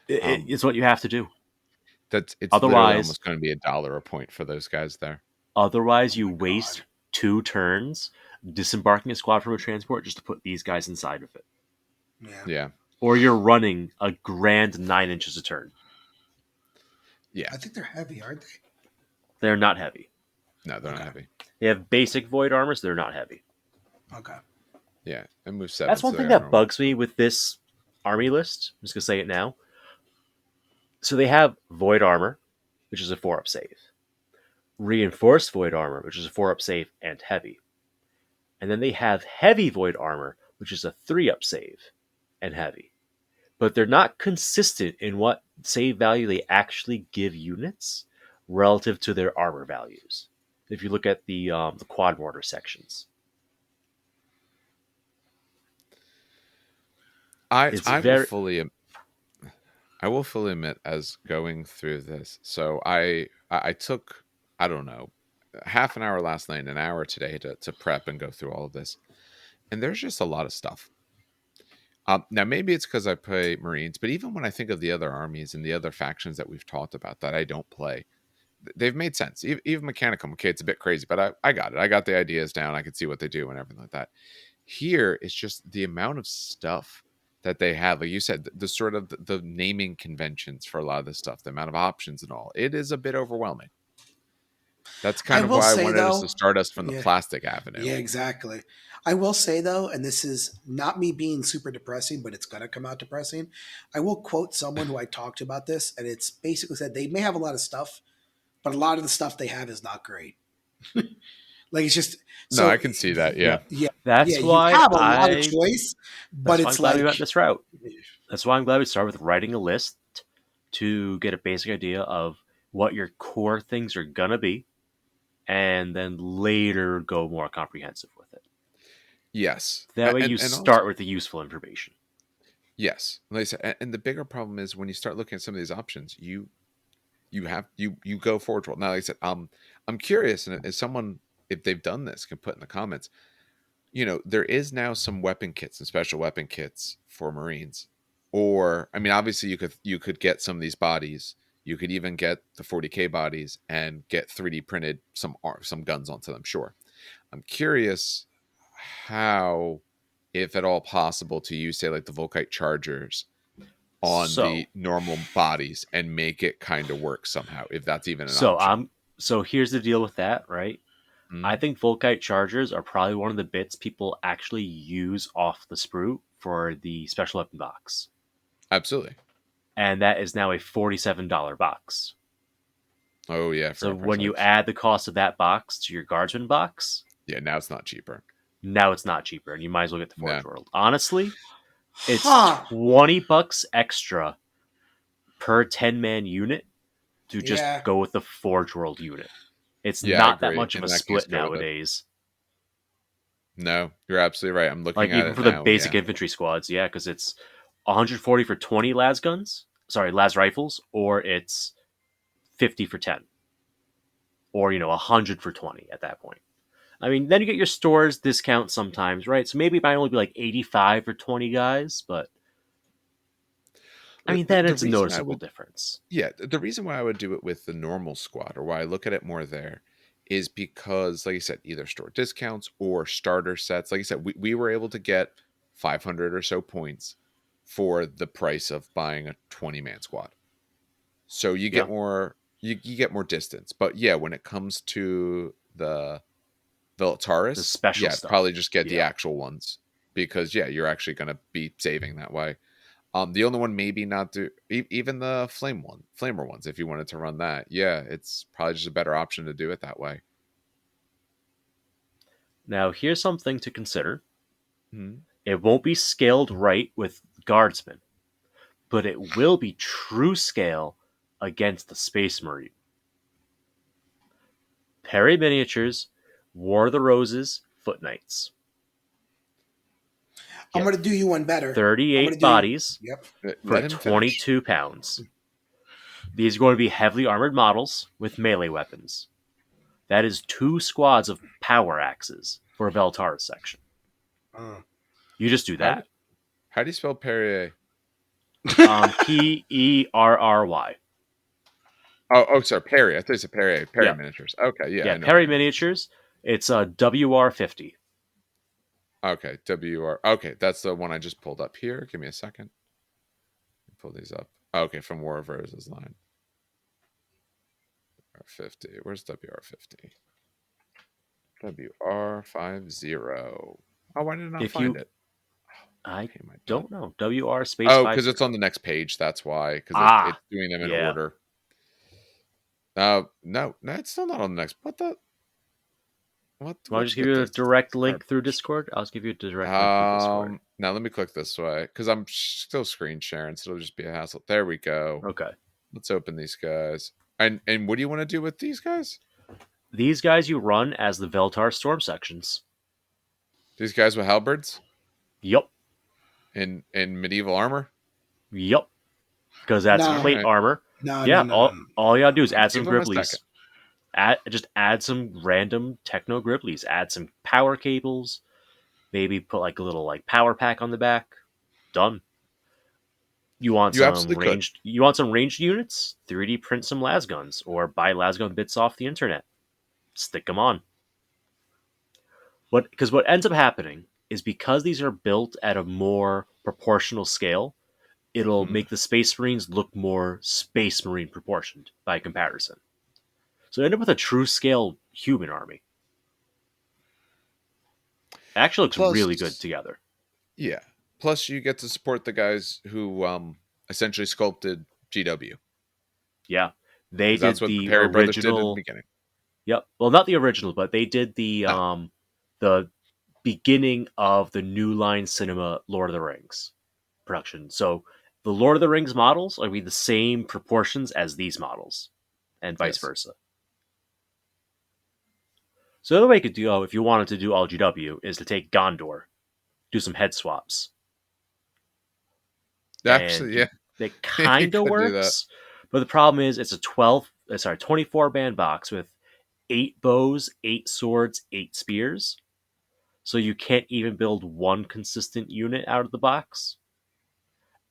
It's what you have to do. it's literally Otherwise, almost going to be $1 a point for those guys there. otherwise Oh you my waste god. 2 turns disembarking a squad from a transport just to put these guys inside of it. Yeah. Yeah, Or you're running a grand 9 inches a turn. yeah. I think they're heavy, aren't they? They're not heavy. No, they're not Okay. heavy. They have basic void armor, so they're not heavy. Okay. Yeah, and move 7, That's one so they thing got that normal. bugs me with this army list. I'm just gonna say it now. So they have void armor, which is a 4-up save. Reinforced void armor, which is a 4-up save and heavy. And then they have heavy void armor, which is a 3-up save and heavy. But they're not consistent in what save value they actually give units relative to their armor values. If you look at the quad mortar sections, I it's I will very fully I will fully admit, as going through this, so I took, I don't know, half an hour last night, an hour today to prep and go through all of this, and there's just a lot of stuff. Now maybe it's because I play Marines, but even when I think of the other armies and the other factions that we've talked about that I don't play, they've made sense. Even Mechanicum, okay, it's a bit crazy, but I got it. I got the ideas down. I could see what they do and everything like that. Here, it's just the amount of stuff that they have. Like you said, the sort of the naming conventions for a lot of this stuff, the amount of options and all, it is a bit overwhelming. That's I kind of will why I say wanted us to though, start us from the yeah, plastic avenue. yeah, exactly. I will say though, and this is not me being super depressing, but it's gonna come out depressing. I will quote someone who I talked to about this, and it's basically said they may have a lot of stuff, but a lot of the stuff they have is not great. Like it's just No, I so can see that. Yeah. yep. yeah, yeah. That's You why have a lot of I. choice, but That's why I'm it's glad we like went this route. That's why I'm glad we started with writing a list to get a basic idea of what your core things are gonna be, and then later go more comprehensive with it. Yes. That way, you And also, start with the useful information. yes. Like I said, and the bigger problem is when you start looking at some of these options, you go forward roll. Now, like I said, I'm curious, and if someone, if they've done this, can put in the comments. There is now some weapon kits and special weapon kits for Marines. Or, I mean, obviously you could get some of these bodies. You could even get the 40K bodies and get 3D printed some guns onto them. Sure. I'm curious how, if at all possible, to use, say, like the Volkite Chargers on So, the normal bodies and make it kind of work somehow, if that's even an so option. I'm so here's the deal with that, right? I Mhm. think Volkite chargers are probably one of the bits people actually use off the sprue for the special weapon box, Absolutely. and that is now a $47 box. Oh yeah, I So forgot price when you hikes. add the cost of that box to your guardsman box, Yeah, now it's not cheaper. now it's not cheaper, and you might as well get the Forge No. World. Honestly, it's huh? $20 extra per 10-man unit to just Yeah, go with the Forge World unit. It's Yeah, I not that agree. much of In a that case, split go with it. nowadays. No, you're absolutely right. I'm looking Like at even it for the now, and basic yeah. infantry squads, yeah, because it's 140 for 20 las guns, sorry, las rifles, or it's 50 for 10, or 100 for 20 at that point. I mean, then you get your stores discount sometimes, right? So maybe it might only be like 85 for 20 guys, but I The, mean, the, then the it's a reason I noticeable would, difference. yeah, the reason why I would do it with the normal squad, or why I look at it more there, is because, like I said, either store discounts or starter sets. Like I said, we were able to get 500 or so points for the price of buying a 20-man squad. So you Yeah, get more, you get more distance. But yeah, when it comes to the the Taurus, special yeah, probably stuff. just get the Yeah. actual ones, because yeah, you're actually going to be saving that way. The only one maybe not do, even the flamer ones. If you wanted to run that, yeah, it's probably just a better option to do it that way. Now, here's something to consider. Mhm. It won't be scaled right with guardsmen, but it will be true scale against the Space Marine. Perry Miniatures, War of the Roses, Foot Knights. I'm Get gonna do you one better. I'm gonna 38 do you. bodies Yep. for Let him finish. 22 pounds. These are going to be heavily armored models with melee weapons. That is 2 squads of power axes for a Veltaris section. Uh. You just do How do that. how do you spell Perrier? Perry. Oh, sorry, Perry. I thought you said Perry. Perry Yeah, miniatures. Okay, yeah, yeah, I know Perry Perry. miniatures. It's a WR50. Okay, WR. Okay, that's the one I just pulled up here. Give me a second. Pull these up. Okay, from War of Roses line. WR50. Where's WR50? WR50. Oh, why did I not If find you, it? I Pain my butt. don't know, WR space Oh, 50. because it's on the next page. That's why. Because it's Ah, doing them in yeah. order. No, it's still not on the next. What the? Want to Which just give you a detachment? direct link through Discord? I'll just give you a direct link through Discord. Now let me click this way because I'm still screen sharing, so it'll just be a hassle. There we go. Okay. Let's open these guys. And what do you want to do with these guys? These guys you run as the Veltar Storm sections. These guys with halberds Yup. in medieval armor. Yup. Because that's All No, plate right, armor. no, no, Yeah, no, no. all you gotta do is add some give them a second. Griblies. Add some random techno Griblies. Add some power cables. Maybe put like a little like power pack on the back. Done. You absolutely could. You want some ranged units? 3D print some lasguns or buy lasgun bits off the internet. Stick them on. What ends up happening is because these are built at a more proportional scale, it'll Mhm. make the Space Marines look more Space Marine proportioned by comparison. So you end up with a true scale human army. It actually looks really good Plus, together. yeah. Plus, you get to support the guys who essentially sculpted GW Yeah. They because that's did what the the Perry brothers did in the original. beginning. Yep. Well, not the original, but they did No, the beginning of the New Line Cinema Lord of the Rings production. So the Lord of the Rings models are be the same proportions as these models, and vice yes, versa. So the other way you could do, if you wanted to do all GW, is to take Gondor, do some head swaps, and actually, yeah, it you kind of could do that. works. But the problem is, it's a 24 band box with 8 bows, 8 swords, 8 spears. So you can't even build one consistent unit out of the box.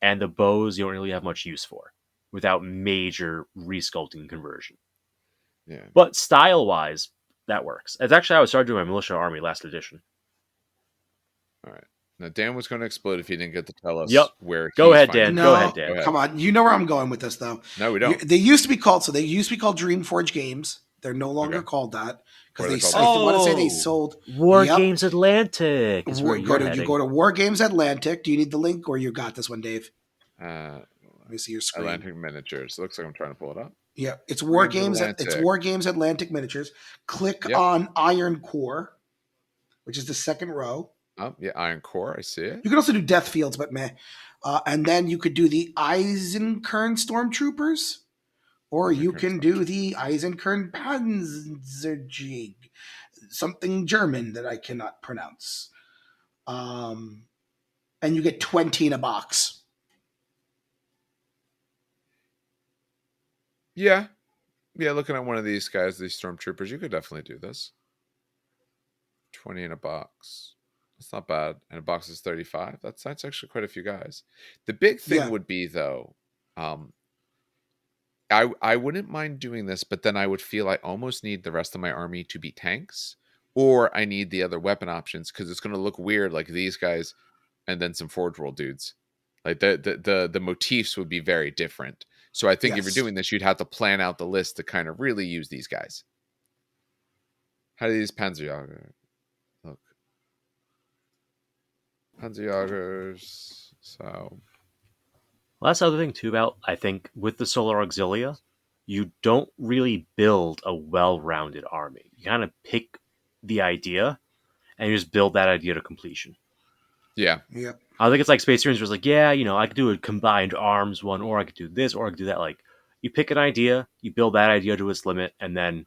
And the bows you don't really have much use for without major resculpting conversion. Yeah. But style wise, that works. It's actually how I started doing my militia army last edition. All right. Now Dan was going to explode if he didn't get to tell Yep. us where Go he's ahead, finding Dan. it. Go ahead, No, Go Dan. ahead. come on. You know where I'm going with this, though. No, we don't. They used to be called Dreamforge Games. They're no longer Okay. called that What because are they called I now? want to say they Oh, sold. War Yep. Games Atlantic is where you're heading. You go to War Games Atlantic. Do you need the link or you got this one, Dave? Uh, Let me see your screen. Atlantic Miniatures. It looks like I'm trying to pull it up. Yeah, it's War War Games Games. It's Atlantic. War Games Atlantic Miniatures. Click Yep. on Iron Core, which is the second row. Oh, yeah, Iron Core. I see it. You can also do Death Fields, but meh. And then you could do the Eisenkern Stormtroopers, or you can do the Eisenkern Panzerjig, something German that I cannot pronounce. And you get 20 in a box. Yeah. Yeah, looking at one of these guys, these stormtroopers, you could definitely do this. 20 in a box. That's not bad. And a box is 35. That's actually quite a few guys. The big thing Yeah. would be though, I wouldn't mind doing this, but then I would feel I almost need the rest of my army to be tanks, or I need the other weapon options because it's going to look weird like these guys and then some Forge World dudes. Like the motifs would be very different. So I think if you're Yes. doing this, you'd have to plan out the list to kind of really use these guys. How do these Panzerjäger look? Panzerjägers. So Well, that's the other thing too about I think with the Solar Auxilia, you don't really build a well-rounded army. You kind of pick the idea and you just build that idea to completion. yeah, Yep. I think it's like Space Marines was like, yeah, I could do a combined arms one, or I could do this, or I could do that. Like, you pick an idea, you build that idea to its limit, and then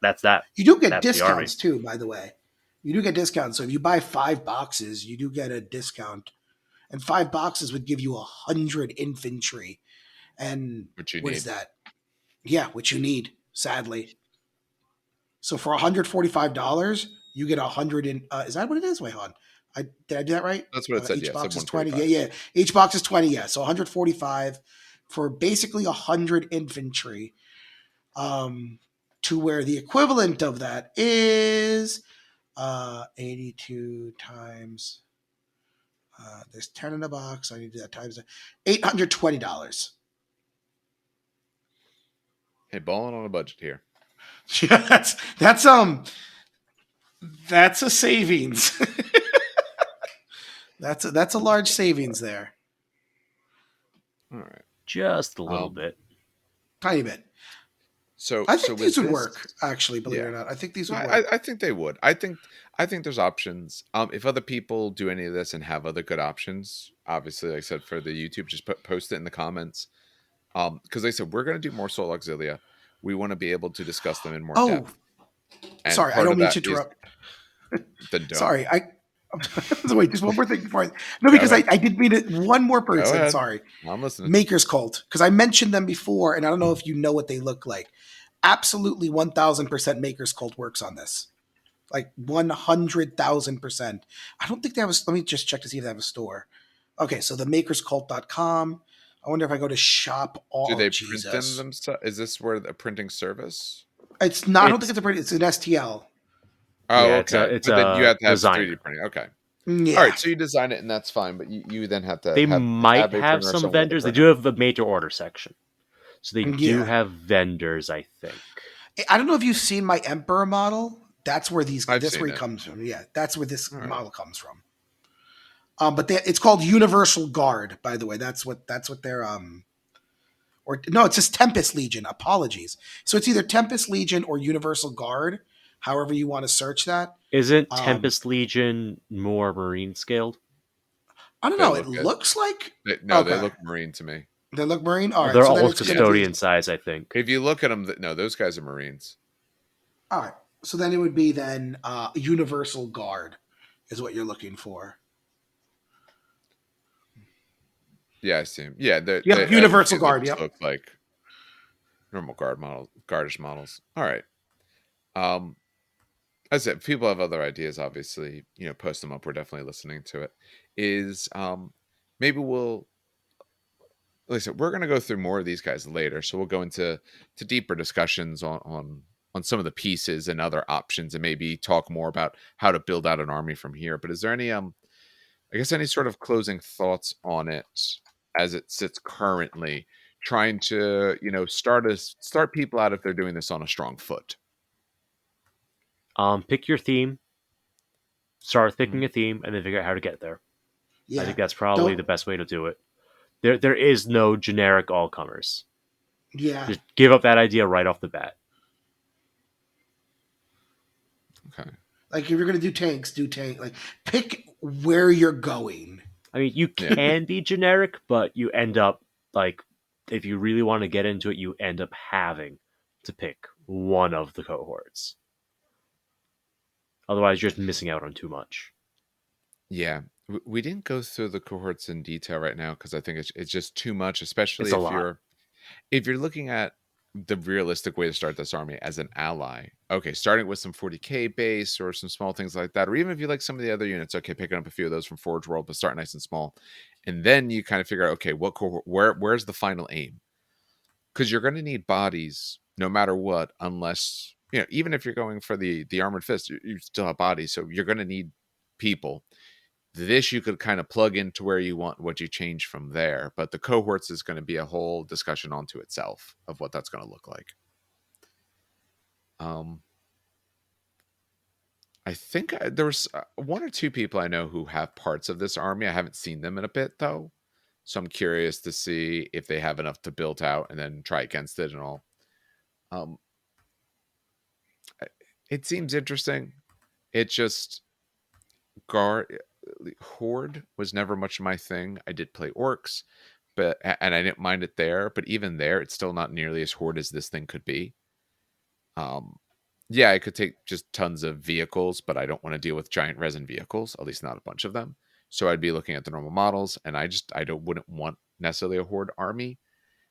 that's that. You do get That's the army. discounts too, by the way. You do get discounts. So if you buy 5 boxes, you do get a discount. And 5 boxes would give you 100 infantry. And which you what need. is that? Yeah, which you need, sadly. So for $145, you get 100 in. Is that what it is? Wait, hold on. Did I do that right? That's what it said. Each Yeah, it box said is 20. 145. Yeah. Each box is 20. Yeah. So 145 for basically 100 infantry. To where the equivalent of that is 82 times. There's 10 in the box. I need to do that times $820. Hey, balling on a budget here. Yeah, that's a savings. That's a large savings there. All right. Just a little Um, bit. Tiny bit. So I so think with these would this, work. Actually, believe it yeah, or not, I think these no, would I, work. I think they would. I think there's options. If other people do any of this and have other good options, obviously, like I said for the YouTube, just post it in the comments. Because they said we're going to do more Soul Auxilia. We want to be able to discuss them in more Oh, depth, and sorry, I part don't of mean that to is interrupt. the don't. Sorry, I. So wait, just one more thing before. No, Go because ahead. I did mean it. One more Go person. ahead. Sorry, I'm listening. Maker's Cult, because I mentioned them before, and I don't know if you know what they look like. Absolutely, 1,000% Maker's Cult works on this. Like 100,000%. I don't think they have a. Let me just check to see if they have a store. Okay, so the makerscult.com. I wonder if I go to shop. Do Oh, they print them Jesus. themselves? Is this where the printing service? It's not. I don't think It's it's a print. It's an STL. Oh, yeah, okay. it's But then you a have to have 3D designer. printing. Okay. All Yeah. right. So you design it, and that's fine. But you then have to They have might a have printer some somewhere to vendors. They print do it. have a made to order section. So they do Yeah. have vendors, I think. I don't know if you've seen my Emperor model. That's where these. I've That's where seen he it. comes from. Yeah, that's where this All right. model comes from. But it's called Universal Guard, by the way. That's what they're or no, it says Tempest Legion. Apologies. So it's either Tempest Legion or Universal Guard, however you want to search that. Isn't Um, Tempest Legion more marine scaled? I don't They know. It look it. looks like No, they okay. look marine to me. They look Marine. All right, They're so then almost it's going Yeah. to be custodian size, I think. If you look at them, no, those guys are Marines. all right. So then it would be then Universal Guard is what you're looking for. Yeah, I see 'em. Yeah, Yep, as you see, Universal they Guard. just Yep. look like normal guardish models. All right. Um, as I said, if people have other ideas, obviously, post them up. We're definitely listening to it. Is maybe we'll like I said, we're gonna go through more of these guys later, so we'll go into deeper discussions on some of the pieces and other options, and maybe talk more about how to build out an army from here. But is there any I guess any sort of closing thoughts on it as it sits currently, trying to, start people out if they're doing this on a strong foot. Pick your theme, start picking Mhm. a theme, and then figure out how to get there. I Yeah. think that's probably Don't. the best way to do it. There is no generic all comers. Yeah. Just give up that idea right off the bat. Okay. Like if you're gonna do tanks, do tank. Like pick where you're going. I mean, you Yeah. can be generic, but you end up like if you really want to get into it, you end up having to pick one of the cohorts. Otherwise, you're just missing out on too much. Yeah. We didn't go through the cohorts in detail right now because I think it's just too much, especially It's a lot. if you're looking at the realistic way to start this army as an ally. Okay, starting with some 40k base or some small things like that, or even if you like some of the other units, okay, picking up a few of those from Forge World, but start nice and small, and then you kind of figure out, okay, what cohort, where's the final aim? Because you're going to need bodies no matter what, unless even if you're going for the armored fist, you still have bodies, so you're going to need people. This you could kind of plug into where you want what you change from there, but the cohorts is going to be a whole discussion onto itself of what that's going to look like. um I think there was one or two people I know who have parts of this army. I haven't seen them in a bit though, so I'm curious to see if they have enough to build out and then try against it and all. um it seems interesting. It just guard horde was never much my thing. I did play orcs, and I didn't mind it there, but even there it's still not nearly as horde as this thing could be. um yeah, I could take just tons of vehicles, but I don't want to deal with giant resin vehicles, at least not a bunch of them. So I'd be looking at the normal models, and I don't wouldn't want necessarily a horde army.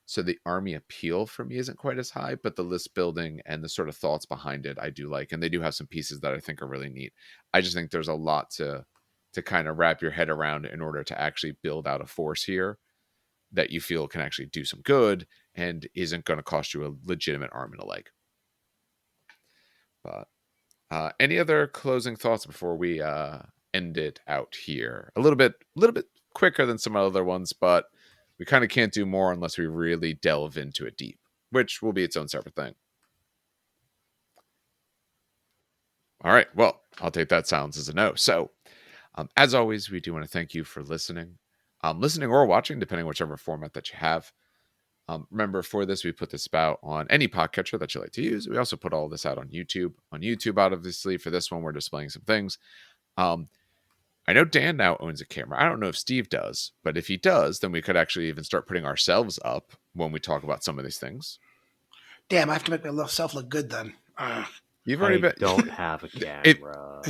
So the army appeal for me isn't quite as high, but the list building and the sort of thoughts behind it I do like, and they do have some pieces that I think are really neat. I just think there's a lot to kind of wrap your head around in order to actually build out a force here that you feel can actually do some good and isn't going to cost you a legitimate arm and a leg. But any other closing thoughts before we end it out here? A little bit quicker than some other ones, but we kind of can't do more unless we really delve into it deep, which will be its own separate thing. All right. Well, I'll take that silence as a no. So, as always, we do want to thank you for listening, listening or watching, depending whichever format that you have. Remember, for this, we put this out on any podcatcher that you like to use. We also put all this out on YouTube. On YouTube, obviously, for this one, we're displaying some things. I know Dan now owns a camera. I don't know if Steve does, but if he does, then we could actually even start putting ourselves up when we talk about some of these things. Damn, I have to make myself look good then. You've already been. Don't have a camera.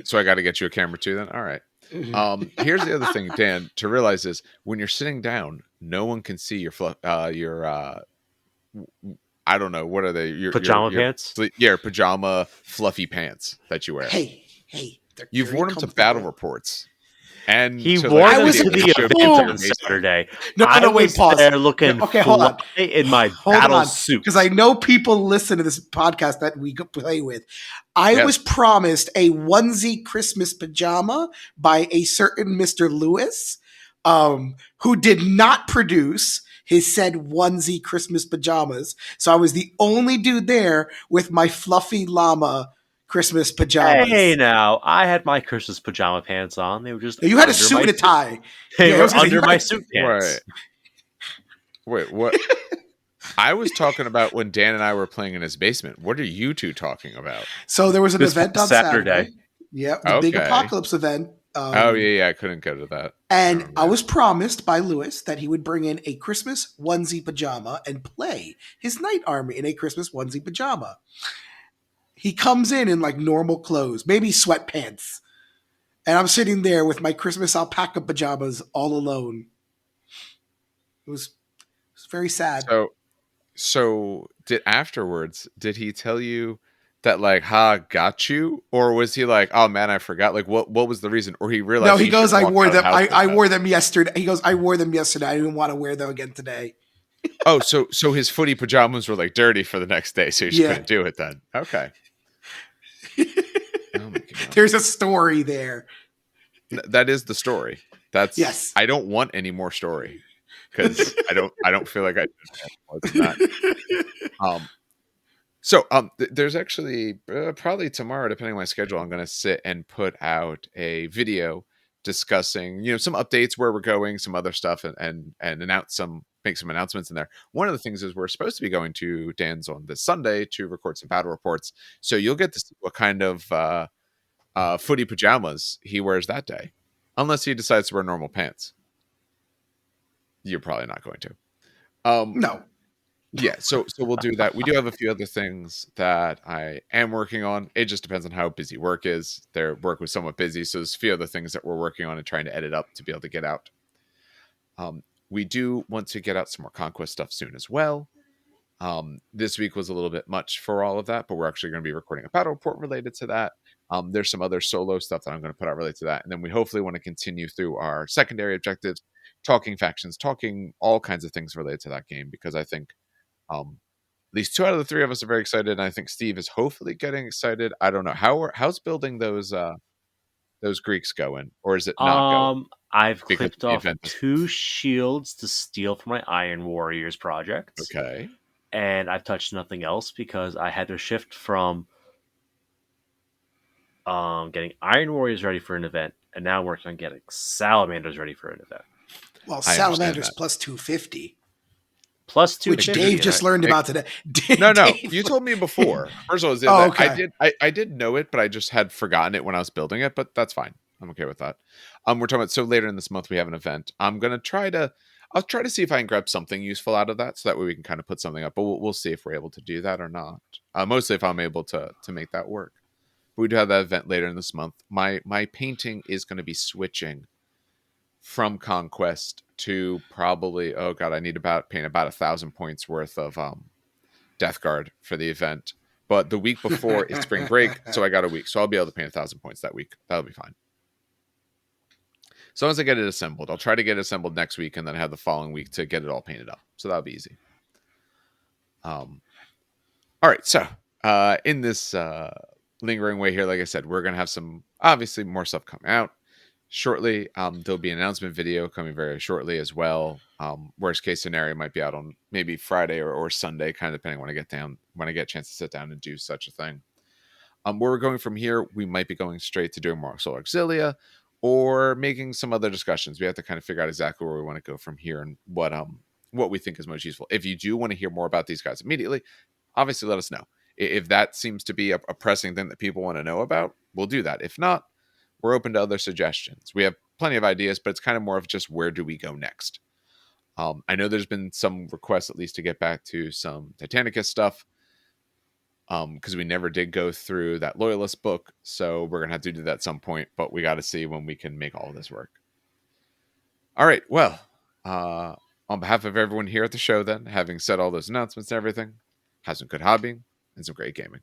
So I got to get you a camera too then? All right. Here's the other thing, Dan, to realize is when you're sitting down, no one can see your I don't know, what are they? Your Pajama pants? Yeah, pajama fluffy pants that you wear. Hey. You've worn them to battle reports. And he to, wore like, them was to a the fool. event on Saturday. No, wait, pause. There looking okay, hold on. in my battle suit. Because I know people listen to this podcast that we play with. I was promised a onesie Christmas pajama by a certain Mr. Lewis, who did not produce his said onesie Christmas pajamas. So I was the only dude there with my fluffy llama Christmas pajamas. Hey, now I had my Christmas pajama pants on. They were just you had a suit and a tie. They were under my suit pants. Right. Wait, what? I was talking about when Dan and I were playing in his basement. What are you two talking about? So there was an event on Saturday. Yeah, the big apocalypse event. I couldn't go to that. And I was promised by Lewis that he would bring in a Christmas onesie pajama and play his Knight Army in a Christmas onesie pajama. He comes in like normal clothes, maybe sweatpants. And I'm sitting there with my Christmas alpaca pajamas all alone. It was very sad. So did he tell you that like, got you? Or was he like, oh man, I forgot? Like what was the reason? Or he realized No, he goes, I wore them. I wore them yesterday. He goes, I wore them yesterday. I didn't want to wear them again today. Oh, so his footy pajamas were like dirty for the next day, so he just couldn't do it then. Okay. Oh my God. There's a story there. That is the story. That's yes. I don't want any more story because I don't feel like I should more than that. There's actually probably tomorrow, depending on my schedule, I'm going to sit and put out a video discussing some updates, where we're going, some other stuff, and make some announcements in there. One of the things is we're supposed to be going to Dan's on this Sunday to record some battle reports, so you'll get to see what kind of footy pajamas he wears that day, unless he decides to wear normal pants. You're probably not going to. No. Yeah, so we'll do that. We do have a few other things that I am working on. It just depends on how busy work is. Their work was somewhat busy, so there's a few other things that we're working on and trying to edit up to be able to get out. We do want to get out some more Conquest stuff soon as well. This week was a little bit much for all of that, but we're actually going to be recording a battle report related to that. There's some other solo stuff that I'm going to put out related to that. And then we hopefully want to continue through our secondary objectives, talking factions, talking all kinds of things related to that game, because I think at least 2 out of the 3 of us are very excited, and I think Steve is hopefully getting excited. I don't know how's building those Greeks going, or is it not going? I've clipped off 2 shields to steal for my Iron Warriors project. Okay, and I've touched nothing else because I had to shift from getting Iron Warriors ready for an event, and now I'm working on getting Salamanders ready for an event. Well, Salamanders plus 250. Plus 250. Which Dave just learned about today. No, you told me before. First of all, okay. I did know it, but I just had forgotten it when I was building it, but that's fine. I'm okay with that. We're talking about, so later in this month we have an event. I'll try to see if I can grab something useful out of that, so that way we can kind of put something up, but we'll see if we're able to do that or not. Mostly if I'm able to make that work. But we do have that event later in this month. My painting is going to be switching from Conquest to probably, I need to paint about 1,000 points worth of Death Guard for the event. But the week before is spring break, so I got a week. So I'll be able to paint 1,000 points that week. That'll be fine. As long as I get it assembled. I'll try to get it assembled next week and then have the following week to get it all painted up. So that'll be easy. All right. So in this lingering way here, like I said, we're going to have some, obviously, more stuff coming out shortly. There'll be an announcement video coming very shortly as well. Worst case scenario might be out on maybe Friday or Sunday, kind of depending when I get a chance to sit down and do such a thing. Where we're going from here, we might be going straight to doing more Solar Auxilia or making some other discussions. We have to kind of figure out exactly where we want to go from here and what we think is most useful. If you do want to hear more about these guys immediately, obviously let us know. If that seems to be a pressing thing that people want to know about, we'll do that. If not, we're open to other suggestions. We have plenty of ideas, but it's kind of more of just where do we go next. I know there's been some requests at least to get back to some Titanicus stuff. Because we never did go through that Loyalist book, so we're gonna have to do that at some point, but we got to see when we can make all of this work. All right, well, on behalf of everyone here at the show, then, having said all those announcements and everything, have some good hobbying and some great gaming.